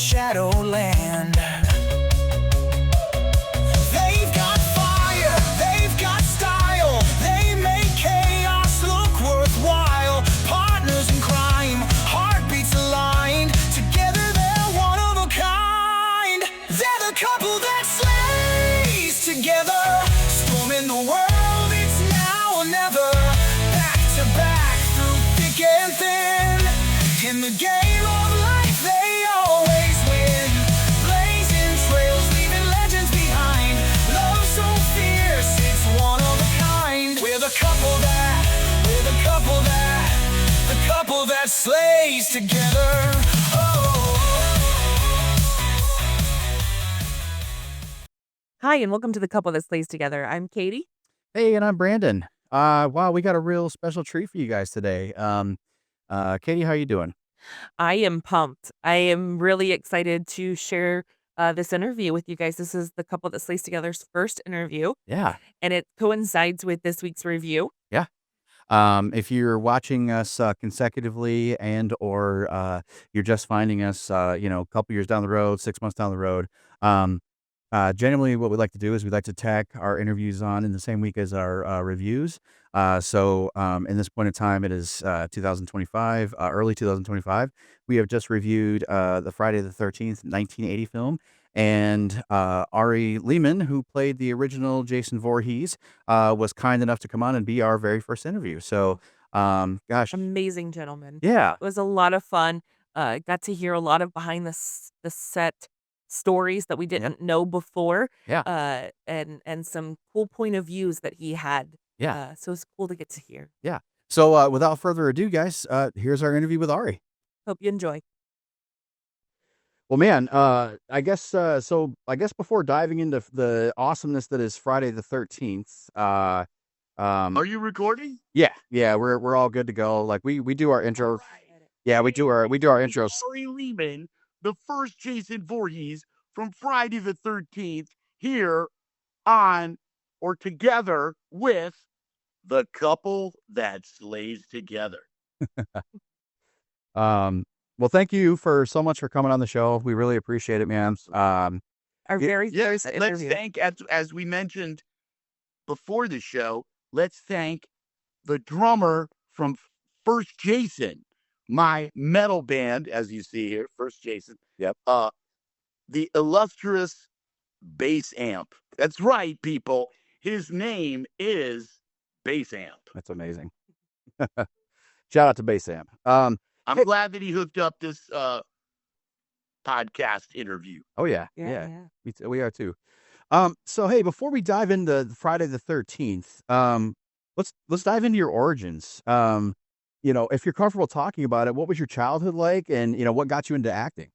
Shadowland. They've got fire, they've got style, they make chaos look worthwhile. Partners in crime, heartbeats aligned, together they're one of a kind. They're the couple that slays together, storming the world, it's now or never. Back to back, through thick and thin, in the game of life they always win. Blazing trails, leaving legends behind. Love so fierce, it's one of a kind. We're the couple that slays together. Oh. Hi, and welcome to The Couple That Slays Together. I'm Katie. Hey, and I'm Brandon. Wow, we got a real special treat for you guys today. Katie, how you doing? I am pumped. I am really excited to share this interview with you guys. This is The Couple That Slays Together's first interview, Yeah, and it coincides with this week's review. yeah. If you're watching us consecutively and/or you're just finding us, a couple years down the road, 6 months down the road, generally what we like to do is we like to tack our interviews on in the same week as our reviews. In this point in time, it is 2025, early 2025. We have just reviewed the Friday the 13th, 1980 film. And Ari Lehman, who played the original Jason Voorhees, was kind enough to come on and be our very first interview. So, gosh, Amazing gentleman. yeah, It was a lot of fun. Got to hear a lot of behind the set stories that we didn't know before, yeah, and some cool point of views that he had. yeah, So it's cool to get to hear. yeah. So, without further ado, guys, here's our interview with Ari. Hope you enjoy. Well, man, I guess before diving into the awesomeness that is Friday the 13th, Are you recording? yeah, we're all good to go. Like we do our intro. Yeah, we do our intros. Ari Lehman, the first Jason Voorhees from Friday the 13th, here on or together with The Couple That Slays Together. Well, thank you so much for coming on the show. We really appreciate it, man. Our very Yes, first let's interview. thank, as we mentioned before the show, let's thank the drummer from First Jason, my metal band, as you see here, First Jason. Yep. The illustrious Bass Amp. That's right, people. His name is Bass Amp. That's amazing. Shout out to Bass Amp. I'm Hey- glad that he hooked up this podcast interview. Oh yeah, Yeah. we are too. So hey, before we dive into Friday the 13th, let's dive into your origins. If you're comfortable talking about it, what was your childhood like, and what got you into acting?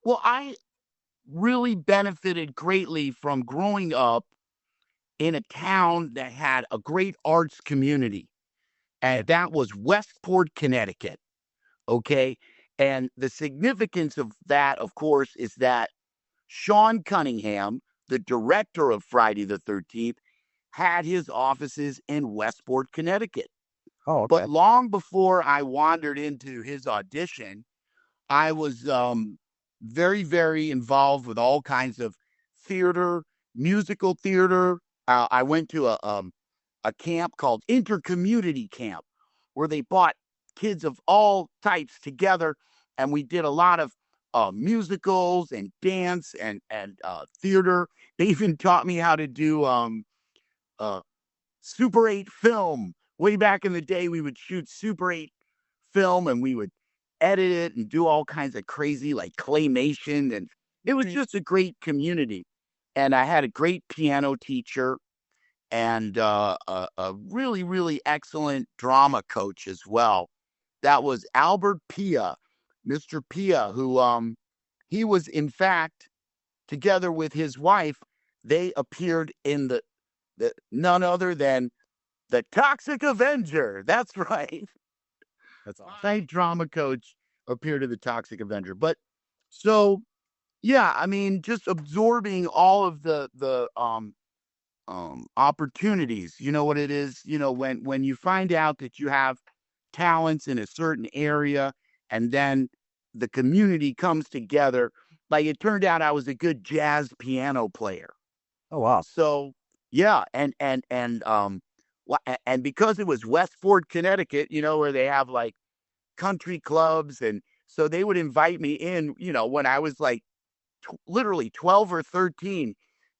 Well, I really benefited greatly from growing up in a town that had a great arts community, and that was Westport, Connecticut. Okay. And the significance of that, of course, is that Sean Cunningham, the director of Friday the 13th, had his offices in Westport, Connecticut. Oh, okay. But long before I wandered into his audition, I was very, very involved with all kinds of theater, musical theater. I went to a camp called Intercommunity Camp, where they brought kids of all types together, and we did a lot of musicals and dance and theater. They even taught me how to do Super 8 film. Way back in the day, we would shoot Super 8 film, and we would edit it and do all kinds of crazy, like claymation, and it was just a great community. And I had a great piano teacher and a really, really excellent drama coach as well. That was Albert Pia, Mr. Pia, who he was, in fact, together with his wife, they appeared in the none other than The Toxic Avenger. That's right. That's awesome. My drama coach appeared in The Toxic Avenger. But so, yeah, I mean, just absorbing all of the opportunities. You know what it is? When you find out that you have talents in a certain area, and then the community comes together. Like, it turned out I was a good jazz piano player. Oh wow. So yeah, and because it was Westport, Connecticut, where they have like country clubs, and so they would invite me in, when I was like literally 12 or 13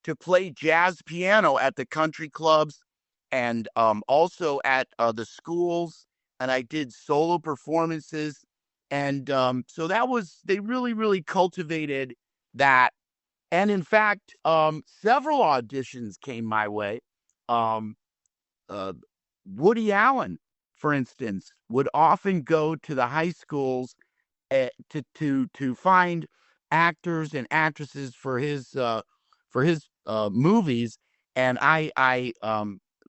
to play jazz piano at the country clubs, and also at the schools, and I did solo performances, and so they really cultivated that. And in fact, several auditions came my way. Um, uh, Woody Allen, for instance, would often go to the high schools to find actors and actresses for his movies. And I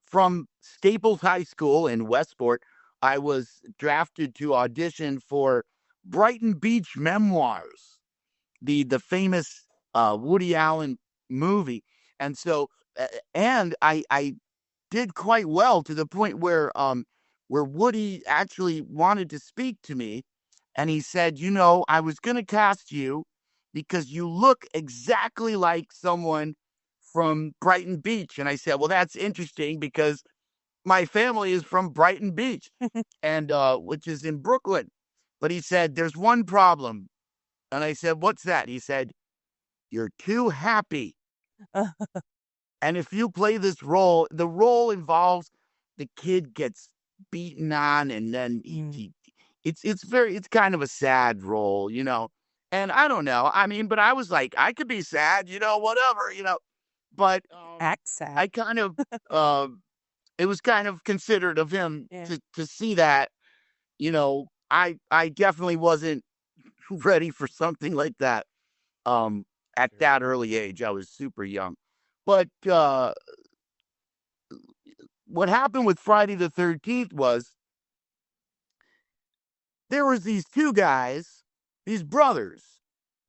from Staples High School in Westport, I was drafted to audition for Brighton Beach Memoirs, the famous Woody Allen movie. And so and I did quite well, to the point where Woody actually wanted to speak to me, and he said, I was going to cast you because you look exactly like someone from Brighton Beach. And I said, well, that's interesting because my family is from Brighton Beach, and which is in Brooklyn. But he said, there's one problem. And I said, what's that? He said, you're too happy. And if you play this role, the role involves the kid gets beaten on, and then it's kind of a sad role. And I don't know. I mean, but I was like, I could be sad, whatever. But Act sad. I kind of it was kind of considerate of him Yeah. to see that. I definitely wasn't ready for something like that. At that early age, I was super young. But what happened with Friday the 13th was there was these two guys, these brothers,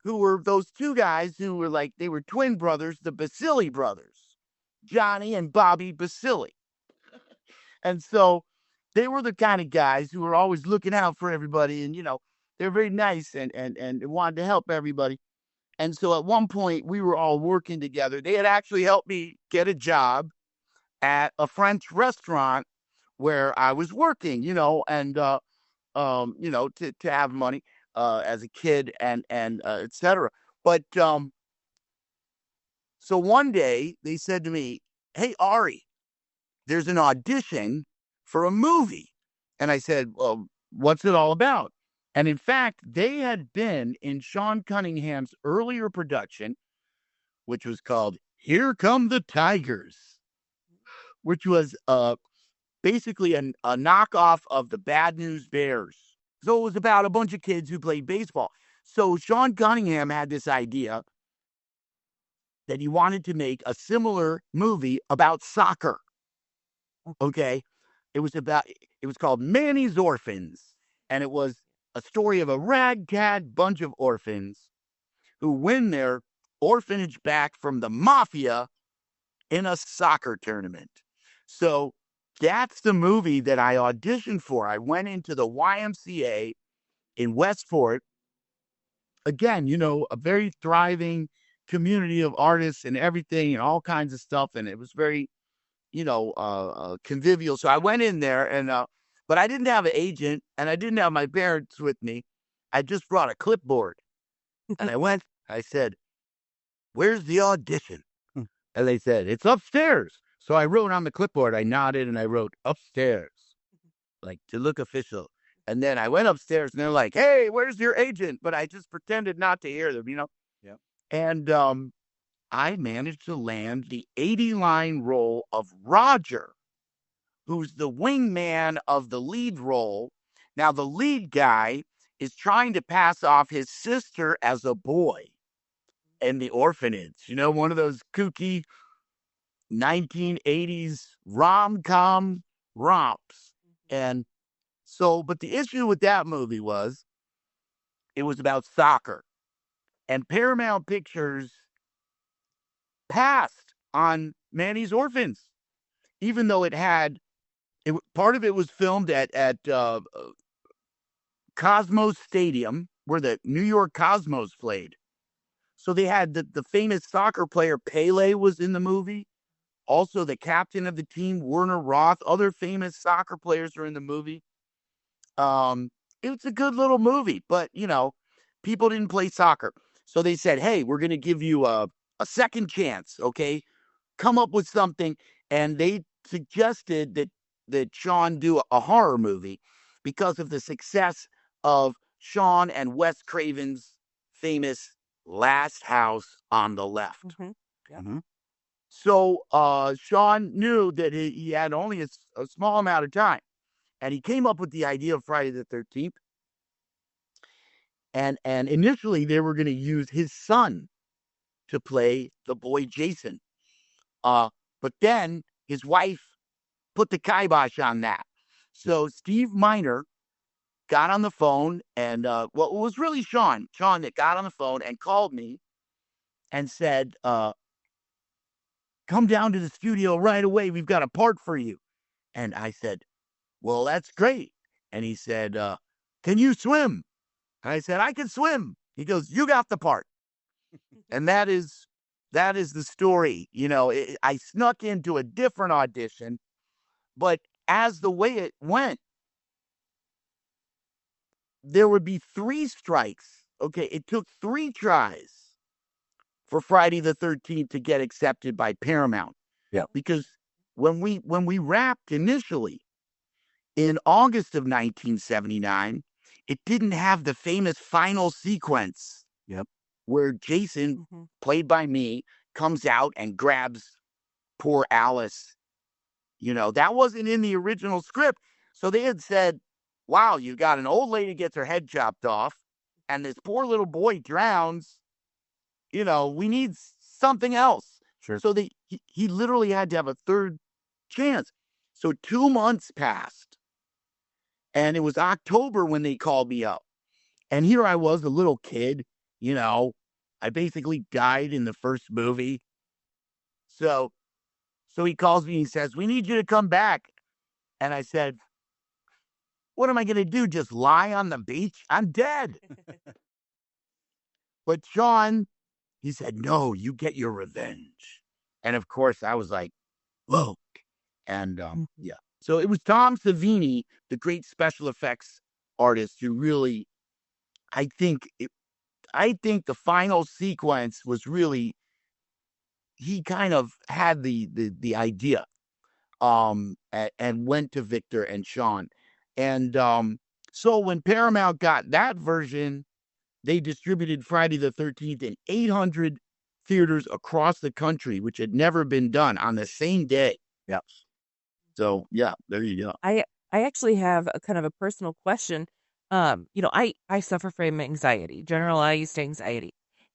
who were those two guys who were like, they were twin brothers, the Basili brothers, Johnny and Bobby Basili. And so they were the kind of guys who were always looking out for everybody, and they're very nice, and wanted to help everybody. And so at one point we were all working together. They had actually helped me get a job at a French restaurant where I was working, and to have money as a kid, and etc. But so one day they said to me, "Hey Ari, there's an audition for a movie." And I said, "Well, what's it all about?" And in fact, they had been in Sean Cunningham's earlier production, which was called Here Come the Tigers, which was basically a knockoff of the Bad News Bears. So it was about a bunch of kids who played baseball. So Sean Cunningham had this idea that he wanted to make a similar movie about soccer. Okay. It was called Manny's Orphans. And it was a story of a ragtag bunch of orphans who win their orphanage back from the mafia in a soccer tournament. So that's the movie that I auditioned for. I went into the YMCA in Westport. Again, a very thriving community of artists and everything, and all kinds of stuff. And it was very, convivial. So I went in there, and but I didn't have an agent, and I didn't have my parents with me. I just brought a clipboard, and I said, "Where's the audition?" And they said, "It's upstairs." So I wrote on the clipboard, I nodded, and I wrote upstairs, like to look official. And then I went upstairs, and they're like, "Hey, where's your agent?" But I just pretended not to hear them, Yep. And I managed to land the 80-line role of Roger, who's the wingman of the lead role. Now, the lead guy is trying to pass off his sister as a boy in the orphanage. One of those kooky 1980s rom-com romps. And so, but the issue with that movie was it was about soccer. And Paramount Pictures passed on Manny's Orphans, even though part of it was filmed at Cosmos Stadium, where the New York Cosmos played. So they had the famous soccer player Pele was in the movie. Also, the captain of the team, Werner Roth, other famous soccer players are in the movie. It's a good little movie, but people didn't play soccer. So they said, hey, we're going to give you a second chance. Okay. Come up with something. And they suggested that Sean do a horror movie because of the success of Sean and Wes Craven's famous Last House on the Left. Mhm. Yep. Mhm. So Sean knew that he had only a small amount of time. And he came up with the idea of Friday the 13th. And initially they were going to use his son to play the boy Jason. But then his wife put the kibosh on that. So Steve Miner got on the phone and it was really Sean that got on the phone and called me and said, come down to the studio right away. We've got a part for you. And I said, well, that's great. And he said, can you swim? And I said, I can swim. He goes, you got the part. And that is the story. I snuck into a different audition, but as the way it went, there would be 3 strikes. Okay. It took 3 tries for Friday the 13th to get accepted by Paramount. Yeah. Because when we wrapped initially in August of 1979, it didn't have the famous final sequence. Yep. Where Jason, Mhm. played by me, comes out and grabs poor Alice. That wasn't in the original script. So they had said, wow, you got an old lady gets her head chopped off and this poor little boy drowns. We need something else. Sure. So he literally had to have a third chance. So 2 months passed. And it was October when they called me up. And here I was, a little kid, I basically died in the first movie. So he calls me and he says, we need you to come back. And I said, what am I going to do? Just lie on the beach? I'm dead. But Sean, he said, no, you get your revenge. And of course I was like, whoa. And yeah. So it was Tom Savini, the great special effects artist, who really, I think the final sequence was really, he kind of had the idea, and went to Victor and Sean. And so when Paramount got that version, they distributed Friday the 13th in 800 theaters across the country, which had never been done on the same day. Yeah. So yeah, there you go. I actually have a kind of a personal question. I suffer from anxiety, generalized anxiety,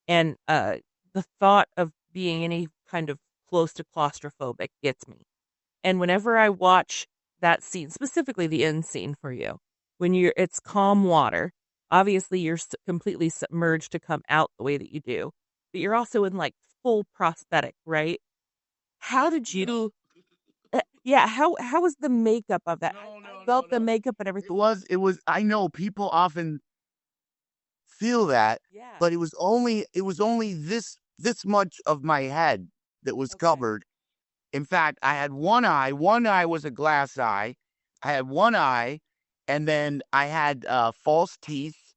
and the thought of being any kind of close to claustrophobic gets me. And whenever I watch that scene, specifically the end scene for you, when it's calm water, obviously you're completely submerged to come out the way that you do, but you're also in like full prosthetic, right? How did you? Yeah, how was the makeup of that? I felt the makeup and everything. It was, I know people often feel that, Yeah. but it was only this much of my head that was Okay. covered. In fact, I had one eye was a glass eye. I had one eye, and then I had false teeth.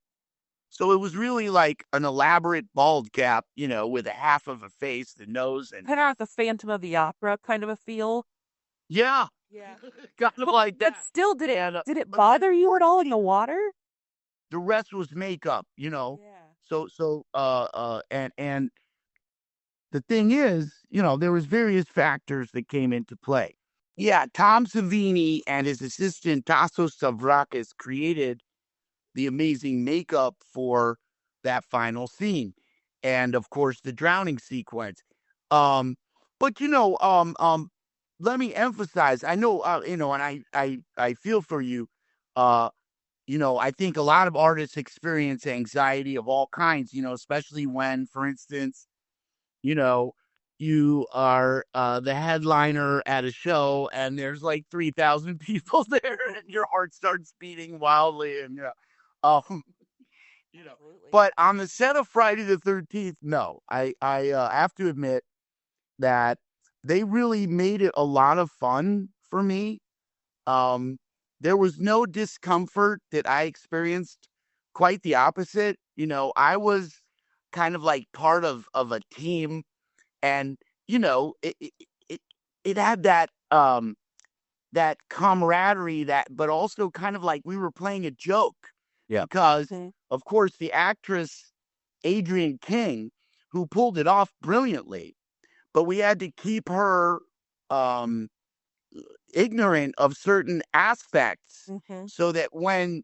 So it was really like an elaborate bald cap, with a half of a face, the nose, and Kind of like the Phantom of the Opera kind of a feel. yeah, Yeah. kind of like But that. still, did And, it but bother you at all in the water? the rest was makeup, Yeah. So and the thing is, there was various factors that came into play. Yeah, Tom Savini and his assistant Tassos Stavrakis created the amazing makeup for that final scene, and of course the drowning sequence. But let me emphasize. I know, and I feel for you. I think a lot of artists experience anxiety of all kinds. Especially when, for instance, you are the headliner at a show and there's like 3,000 people there and your heart starts beating wildly and um Absolutely. But on the set of Friday the 13th, no. I have to admit that they really made it a lot of fun for me. Um, there was no discomfort that I experienced. Quite the opposite. I was kind of like part of a team, and it had that camaraderie, but also kind of like we were playing a joke. Yeah. Because Mhm. of course the actress Adrienne King, who pulled it off brilliantly, but we had to keep her um ignorant of certain aspects, Mhm. so that when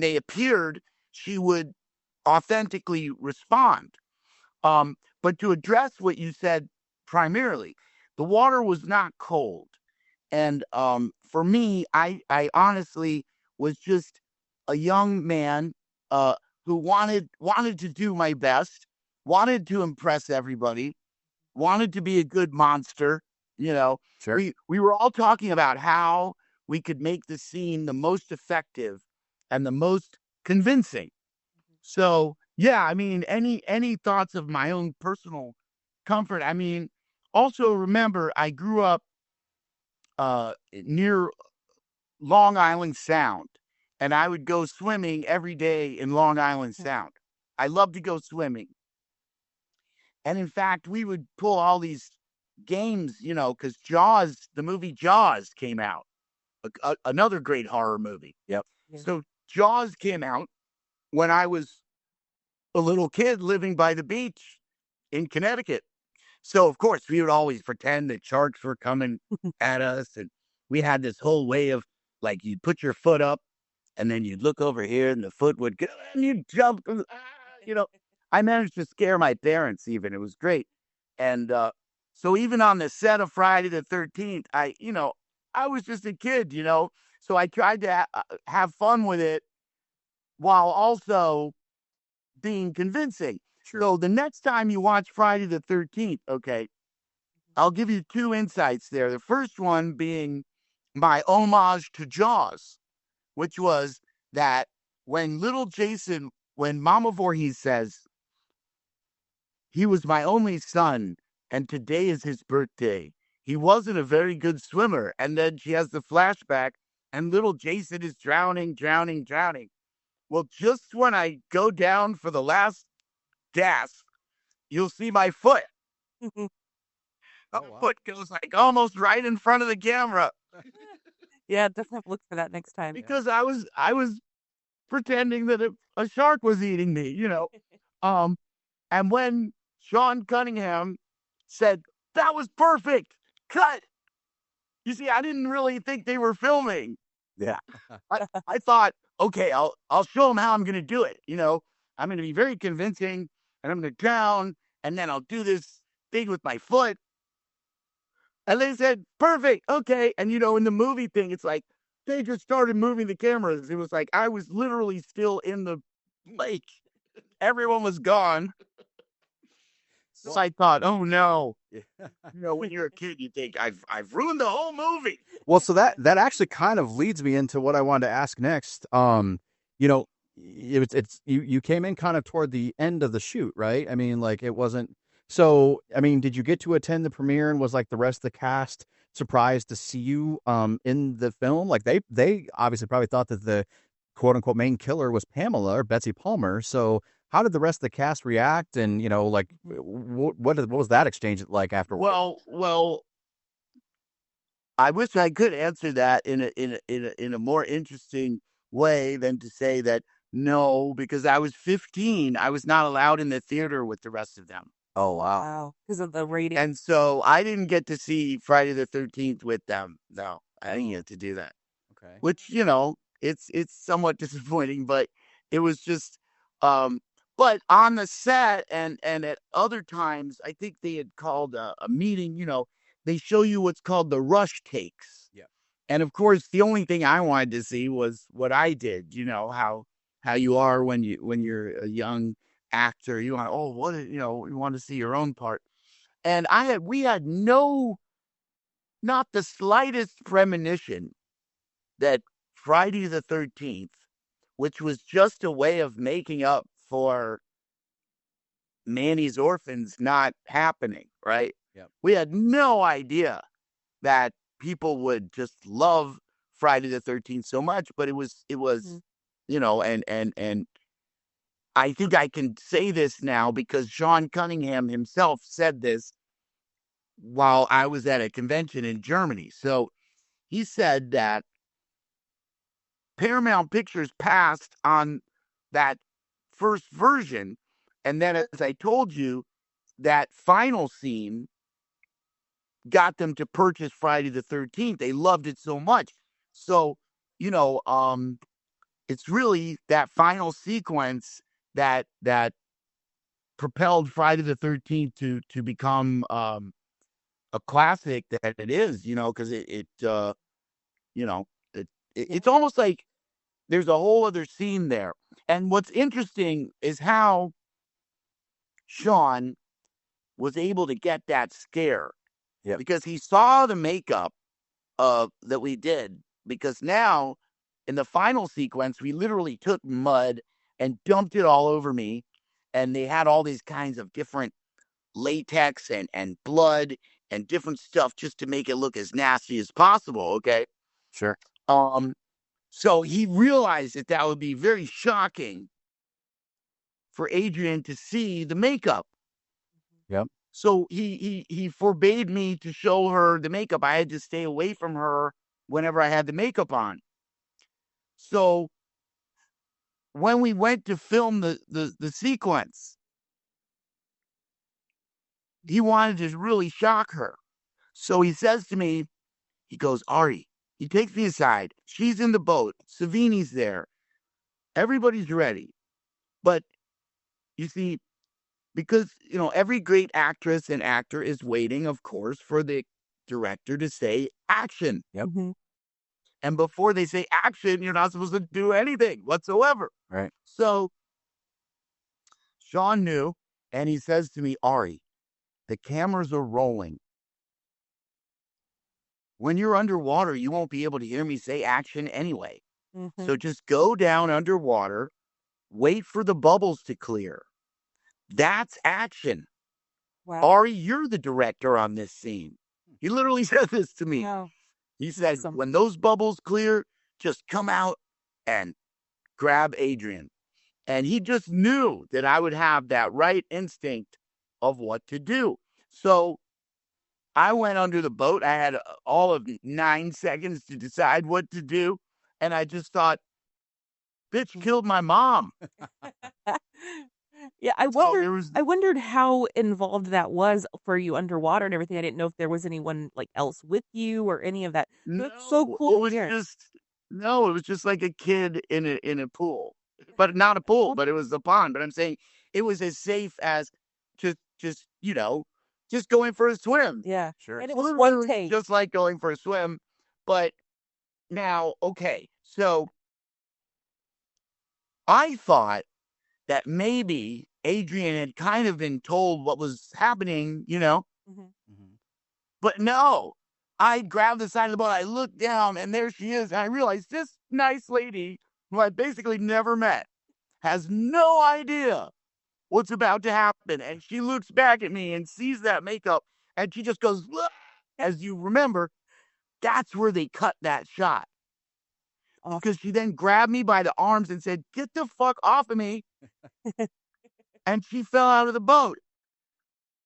they appeared, she would authentically respond. But to address what you said primarily, the water was not cold. And for me, I honestly was just a young man uh, who wanted to do my best, wanted to impress everybody, wanted to be a good monster. Sure. We were all talking about how we could make the scene the most effective and the most convincing. So yeah, I mean, any thoughts of my own personal comfort? I mean, also remember I grew up near Long Island Sound, and I would go swimming every day in Long Island Sound. I love to go swimming. And in fact, we would pull all these games, because the movie Jaws came out, another great horror movie. Yep. Yeah. So Jaws came out when I was a little kid living by the beach in Connecticut. So, of course, we would always pretend that sharks were coming at us. And we had this whole way of, like, you'd put your foot up and then you'd look over here and the foot would go and you'd jump. You know, I managed to scare my parents even. It was great. And so even on the set of Friday the 13th, I was just a kid, so I tried to have fun with it while also being convincing. Sure. So the next time you watch Friday the 13th, okay, I'll give you two insights there. The first one being my homage to Jaws, which was that when Mama Voorhees says, he was my only son, and today is his birthday. He wasn't a very good swimmer. And then she has the flashback, and little Jason is drowning, drowning, drowning. Well, just when I go down for the last gasp, you'll see my foot. Mhm. The foot goes like almost right in front of the camera Yeah, definitely have to look for that next time. because I was pretending that a shark was eating me. Um, and when Sean Cunningham said that was perfect, cut. You see, I didn't really think they were filming. Yeah. I thought, okay, I'll show them how I'm going to do it. I'm going to be very convincing, and I'm going to drown, and then I'll do this thing with my foot. And they said, perfect, okay. And in the movie thing, it's like they just started moving the cameras. It was like I was literally still in the lake. Everyone was gone. So I thought, oh no. When you're a kid, you think I've ruined the whole movie. Well, so that actually kind of leads me into what I wanted to ask next. You know, you came in kind of toward the end of the shoot, right? I mean, like it wasn't. So, I mean, did you get to attend the premiere, and was like the rest of the cast surprised to see you in the film? Like they obviously probably thought that the quote unquote main killer was Pamela or Betsy Palmer. So, how did the rest of the cast react? And like what was that exchange like afterward? Well, I wish I could answer that in a more interesting way than to say that no, because I was 15. I was not allowed in the theater with the rest of them. Oh wow. Wow, because of the rating. And so I didn't get to see Friday the 13th with them. No, I didn't get to do that. Okay. Which, it's somewhat disappointing, but it was just but on the set and at other times, I think they had called a meeting, they show you what's called the rush takes. Yeah. And of course, the only thing I wanted to see was what I did, how you are when you're a young actor. You want, oh, you want to see your own part. And we had not the slightest premonition that Friday the 13th which was just a way of making up for Manny's Orphans not happening, right? Yep. We had no idea that people would just love Friday the 13th so much, but it was, Mhm. you know, and I think I can say this now because Sean Cunningham himself said this while I was at a convention in Germany. So he said that Paramount Pictures passed on that first version. And then, as I told you, that final scene got them to purchase Friday the 13th. They loved it so much. So, you know, it's really that final sequence that propelled Friday the 13th to become a classic that it is, you know, because you know, it's almost like there's a whole other scene there. And what's interesting is how Sean was able to get that scare. Yep. Because he saw the makeup that we did. Because now, in the final sequence, we literally took mud and dumped it all over me. And they had all these kinds of different latex and blood and different stuff just to make it look as nasty as possible, okay? Sure. So he realized that that would be very shocking for Adrian to see the makeup. Yep. So he forbade me to show her the makeup. I had to stay away from her whenever I had the makeup on. So when we went to film the sequence, he wanted to really shock her. So he says to me, he goes, Ari, he takes me aside. She's in the boat. Savini's there. Everybody's ready. But you see, because, you know, every great actress and actor is waiting, of course, for the director to say action. Yep. Mhm. And before they say action, you're not supposed to do anything whatsoever. Right. So Sean knew, and he says to me, Ari, the cameras are rolling. When you're underwater, you won't be able to hear me say action anyway. Mhm. So just go down underwater, wait for the bubbles to clear. That's action. Wow. Ari, you're the director on this scene. He literally said this to me. Wow. He said, Awesome. when those bubbles clear, just come out and grab Adrian. And he just knew that I would have that right instinct of what to do. So I went under the boat. I had all of 9 seconds to decide what to do. And I just thought, bitch killed my mom. Yeah, I So wondered there was I wondered how involved that was for you underwater and everything. I didn't know if there was anyone like else with you or any of that. So it's so no, cool it to was hear. just like a kid in a pool. But not a pool, Well, but it was a pond. But I'm saying it was as safe as just you know, just going for a swim. yeah. Sure. And it was one Literally take. just like going for a swim. But now, okay, so I thought that maybe Adrian had kind of been told what was happening, you know, Mhm. Mhm. but no. I grabbed the side of the boat, I looked down, and there she is, and I realized this nice lady, who I basically never met, has no idea what's about to happen. And she looks back at me and sees that makeup, and she just goes, "Look." As you remember, that's where they cut that shot. Awesome. Because she then grabbed me by the arms and said, "Get the fuck off of me." And she fell out of the boat.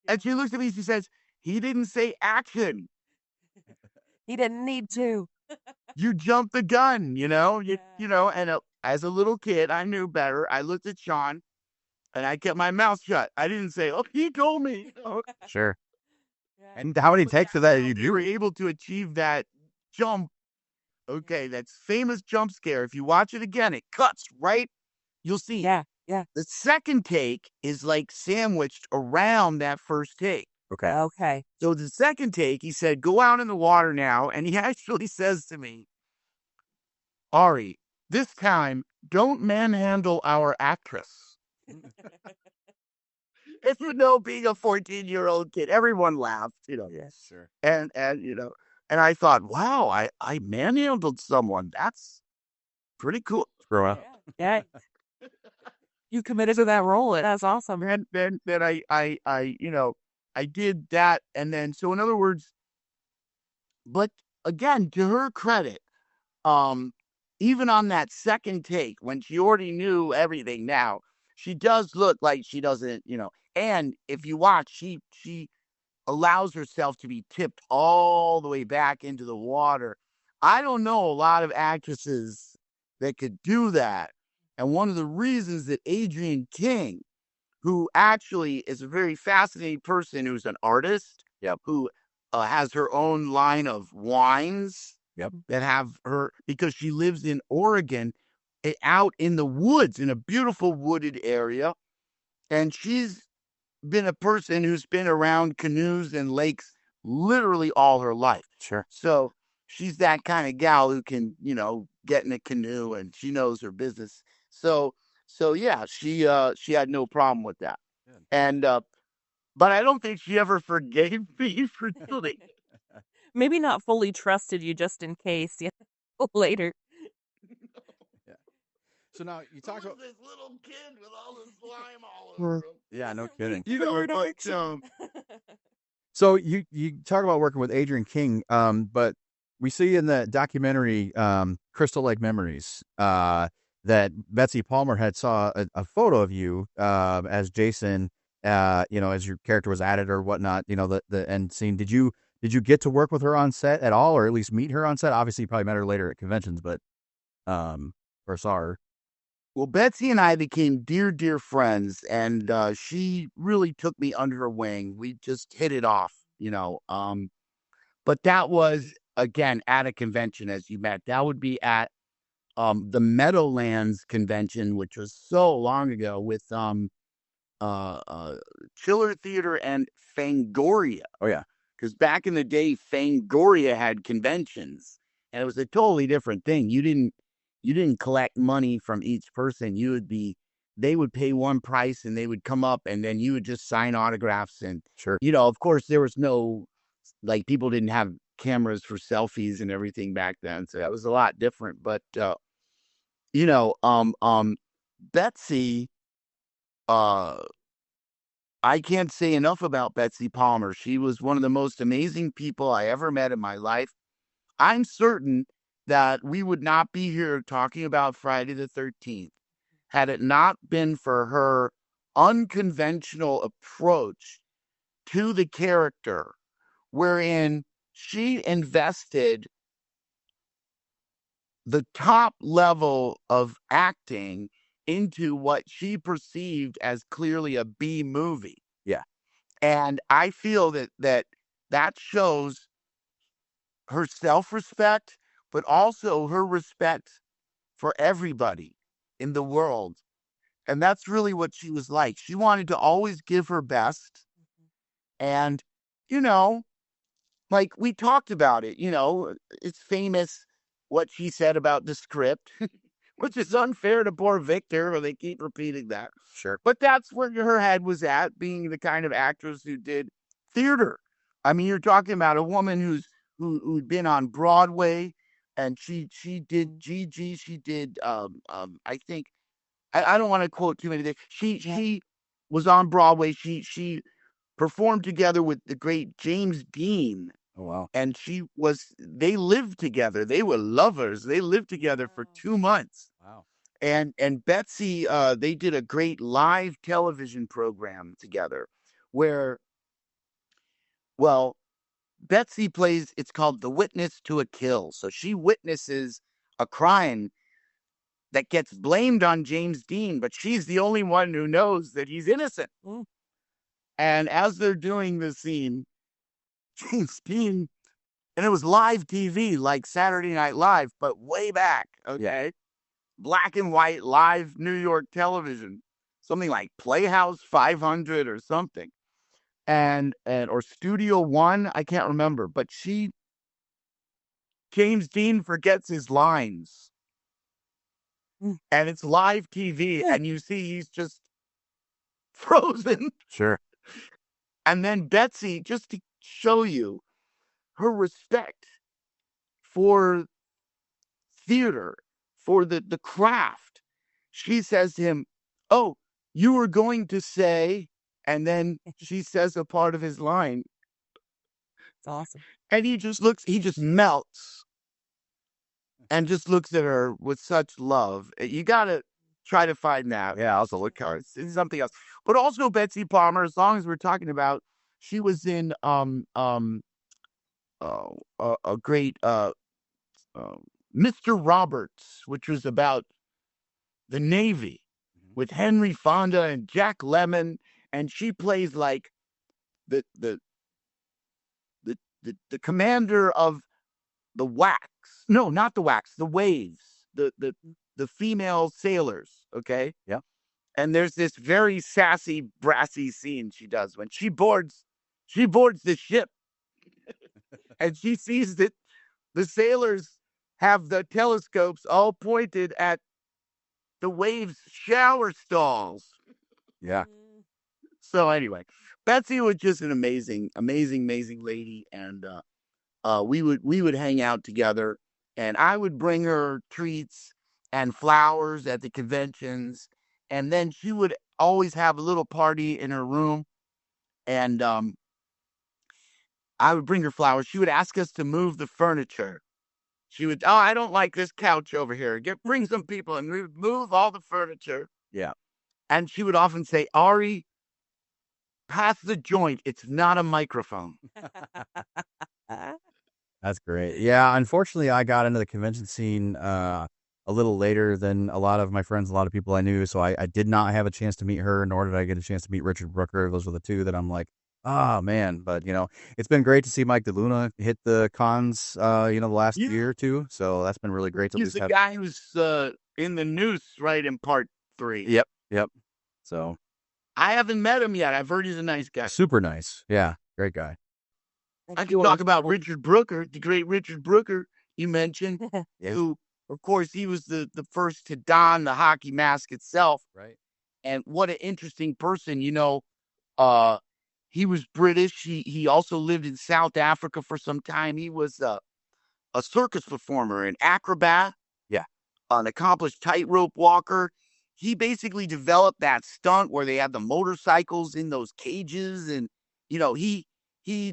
And she looks at me, she says, "He didn't say action. He didn't need to. You jumped the gun, you know? Yeah. You know, and as a little kid, I knew better. I looked at Sean and I kept my mouth shut. I didn't say, "Oh, he told me." You know? Sure. Yeah. And how many But takes of that's that how did we you were do? able to achieve that jump. Okay, that's famous jump scare. If you watch it again, it cuts right. You'll see. Yeah. Yeah. The second take is like sandwiched around that first take. Okay. Okay. So the second take, he said, "Go out in the water now." And he actually says to me, "Ari, this time, don't manhandle our actress." If you know, being a 14-year-old kid, everyone laughed, you know. Yeah. Sure. And you know, and I thought, wow, I manhandled someone. That's pretty cool. Grow up. Yeah. Yeah. You committed to that role. That's awesome. Then I did that, and then so in other words, but again, to her credit, um, even on that second take, when she already knew everything now, she does look like she doesn't. And if you watch, she allows herself to be tipped all the way back into the water. I don't know a lot of actresses that could do that. And one of the reasons that Adrienne King, who actually is a very fascinating person, who's an artist, who has her own line of wines that have her, because she lives in Oregon, out in the woods, in a beautiful wooded area. And she's been a person who's been around canoes and lakes literally all her life. Sure. So she's that kind of gal who can, get in a canoe, and she knows her business. So yeah, she had no problem with that. Good. And but I don't think she ever forgave me for doing it. Maybe not fully trusted you just in case. Yeah. Later. Yeah. So now you talk about this little kid with all the slime all over him. yeah, no kidding. But So you talk about working with Adrienne King, but we see in the documentary Crystal Lake Memories that Betsy Palmer had saw a photo of you as Jason, as your character was added or whatnot, the end scene. Did you get to work with her on set at all, or at least meet her on set? Obviously, you probably met her later at conventions, but or saw her. Well, Betsy and I became dear, dear friends, and she really took me under her wing. We just hit it off. But that was, again, at a convention, as you met. That would be at the Meadowlands convention, which was so long ago, with Chiller Theater and Fangoria. Oh yeah. Because back in the day, Fangoria had conventions, and it was a totally different thing. You didn't collect money from each person. They would pay one price, and they would come up, and then you would just sign autographs. And Sure. of course, there was no, like, people didn't have cameras for selfies and everything back then, so that was a lot different. But Betsy, I can't say enough about Betsy Palmer. She was one of the most amazing people I ever met in my life. I'm certain that we would not be here talking about Friday the 13th had it not been for her unconventional approach to the character, wherein she invested the top level of acting into what she perceived as clearly a B movie. Yeah. And I feel that shows her self-respect, but also her respect for everybody in the world. And that's really what she was like. She wanted to always give her best. And, like we talked about it, it's famous what she said about the script, which is unfair to poor Victor, or they keep repeating that. Sure. But that's where her head was at, being the kind of actress who did theater. I mean, you're talking about a woman who'd been on Broadway, and she did Gigi, she did I think, I don't want to quote too many things. She was on Broadway. She performed together with the great James Dean. Oh wow. And they lived together. They were lovers. They lived together for 2 months. Wow. And Betsy, they did a great live television program together where, well, Betsy plays, it's called The Witness to a Kill. So she witnesses a crime that gets blamed on James Dean, but she's the only one who knows that he's innocent. Mm. And as they're doing the scene, James Dean, and it was live TV, like Saturday Night Live, but way back, okay? Black and white, live New York television. Something like Playhouse 500 or something. Or Studio One, I can't remember. But James Dean forgets his lines. Mm. And it's live TV, and you see he's just frozen. Sure. And then Betsy, just to show you her respect for theater, for the craft, she says to him, "Oh, you were going to say," and then she says a part of his line, It's awesome. and he just melts and just looks at her with such love. You gotta try to find that. Yeah, also look her. It's something else. But also Betsy Palmer, as long as we're talking about, she was in a great uh, Mr. Roberts, which was about the Navy with Henry Fonda and Jack Lemmon, and she plays like the the the commander of the wax. No, not the wax, the waves. The female sailors, okay? Yeah. And there's this very sassy, brassy scene she does when she boards the ship and she sees that the sailors have the telescopes all pointed at the waves shower stalls. Yeah. So anyway, Betsy was just an amazing lady, and we would hang out together, and I would bring her treats and flowers at the conventions, and then she would always have a little party in her room, and I would bring her flowers. She would ask us to move the furniture. She would, "Oh, I don't like this couch over here. Bring some people," and we would move all the furniture. Yeah. And she would often say, "Ari, pass the joint. It's not a microphone." That's great. Yeah, unfortunately, I got into the convention scene a little later than a lot of my friends, a lot of people I knew. So I did not have a chance to meet her, nor did I get a chance to meet Richard Brooker. Those were the two that I'm like, oh man. But it's been great to see Mike DeLuna hit the cons, the last Yeah. year or two. So that's been really great to He's just the have. guy who's in the noose, right, in part 3. Yep. So I haven't met him yet. I've heard he's a nice guy. super nice. Yeah, great guy. I could talk about Richard Brooker, the great Richard Brooker you mentioned, who, of course, he was the first to don the hockey mask itself. Right. And what an interesting person, he was British. He also lived in South Africa for some time. He was a circus performer, an acrobat. Yeah. An accomplished tightrope walker. He basically developed that stunt where they had the motorcycles in those cages, and he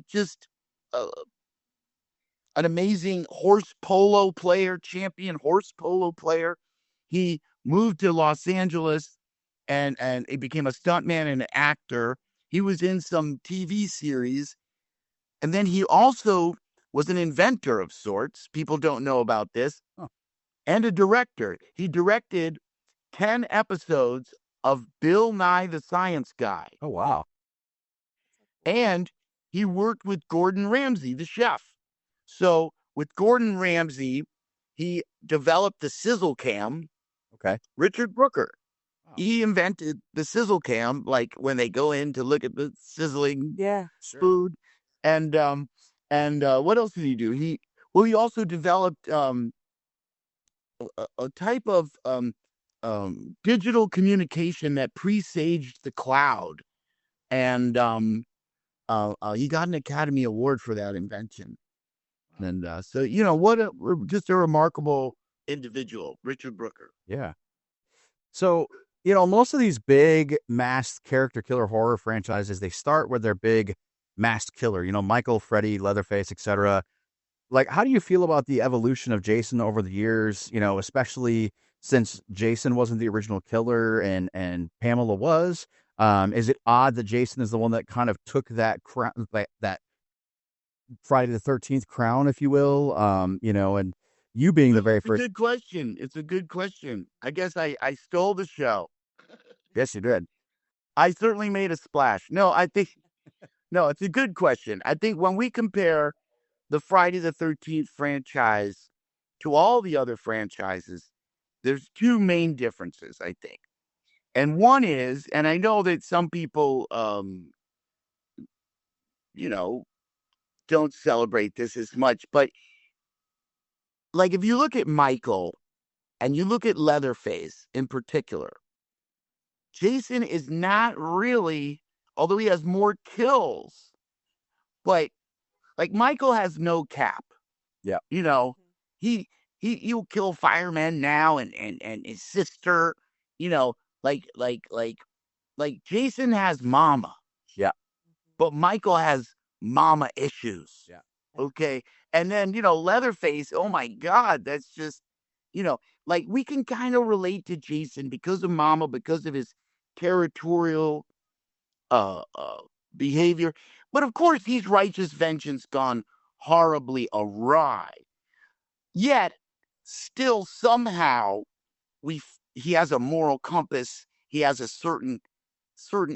just an amazing champion horse polo player. He moved to Los Angeles and he became a stuntman and an actor. He was in some TV series, and then he also was an inventor of sorts. People don't know about this. Huh. And a director. He directed 10 episodes of Bill Nye the Science Guy. Oh wow. And he worked with Gordon Ramsay, the chef. So with Gordon Ramsay, he developed the sizzle cam. Okay. Richard Brooker. Wow. He invented the sizzle cam, like when they go in to look at the sizzling food. And what else did he do? He also developed a type of digital communication that presaged the cloud, and he got an Academy Award for that invention. And so just a remarkable individual, Richard Brooker. Yeah. So most of these big masked character killer horror franchises, they start with their big masked killer. Michael, Freddy, Leatherface, etc. Like, how do you feel about the evolution of Jason over the years, especially since Jason wasn't the original killer and Pamela was? Is it odd that Jason is the one that kind of took that crown, that Friday the 13th crown, if you will? And you being the very first. It's a good question. It's a good question. I guess I stole the show. Yes, you did. I certainly made a splash. No, it's a good question. I think when we compare the Friday the 13th franchise to all the other franchises, there's two main differences, I think. And one is, and I know that some people, don't celebrate this as much, but like if you look at Michael and you look at Leatherface in particular, Jason is not really, although he has more kills, but like Michael has no cap. Yeah. He'll kill firemen now and his sister, you know, like Jason has mama. Yeah. But Michael has mama issues. Yeah. Okay. And then, Leatherface, oh my God, that's just, like we can kind of relate to Jason because of mama, because of his territorial uh, uh behavior. But of course, he's righteous vengeance gone horribly awry. Yet, still somehow he has a moral compass. He has a certain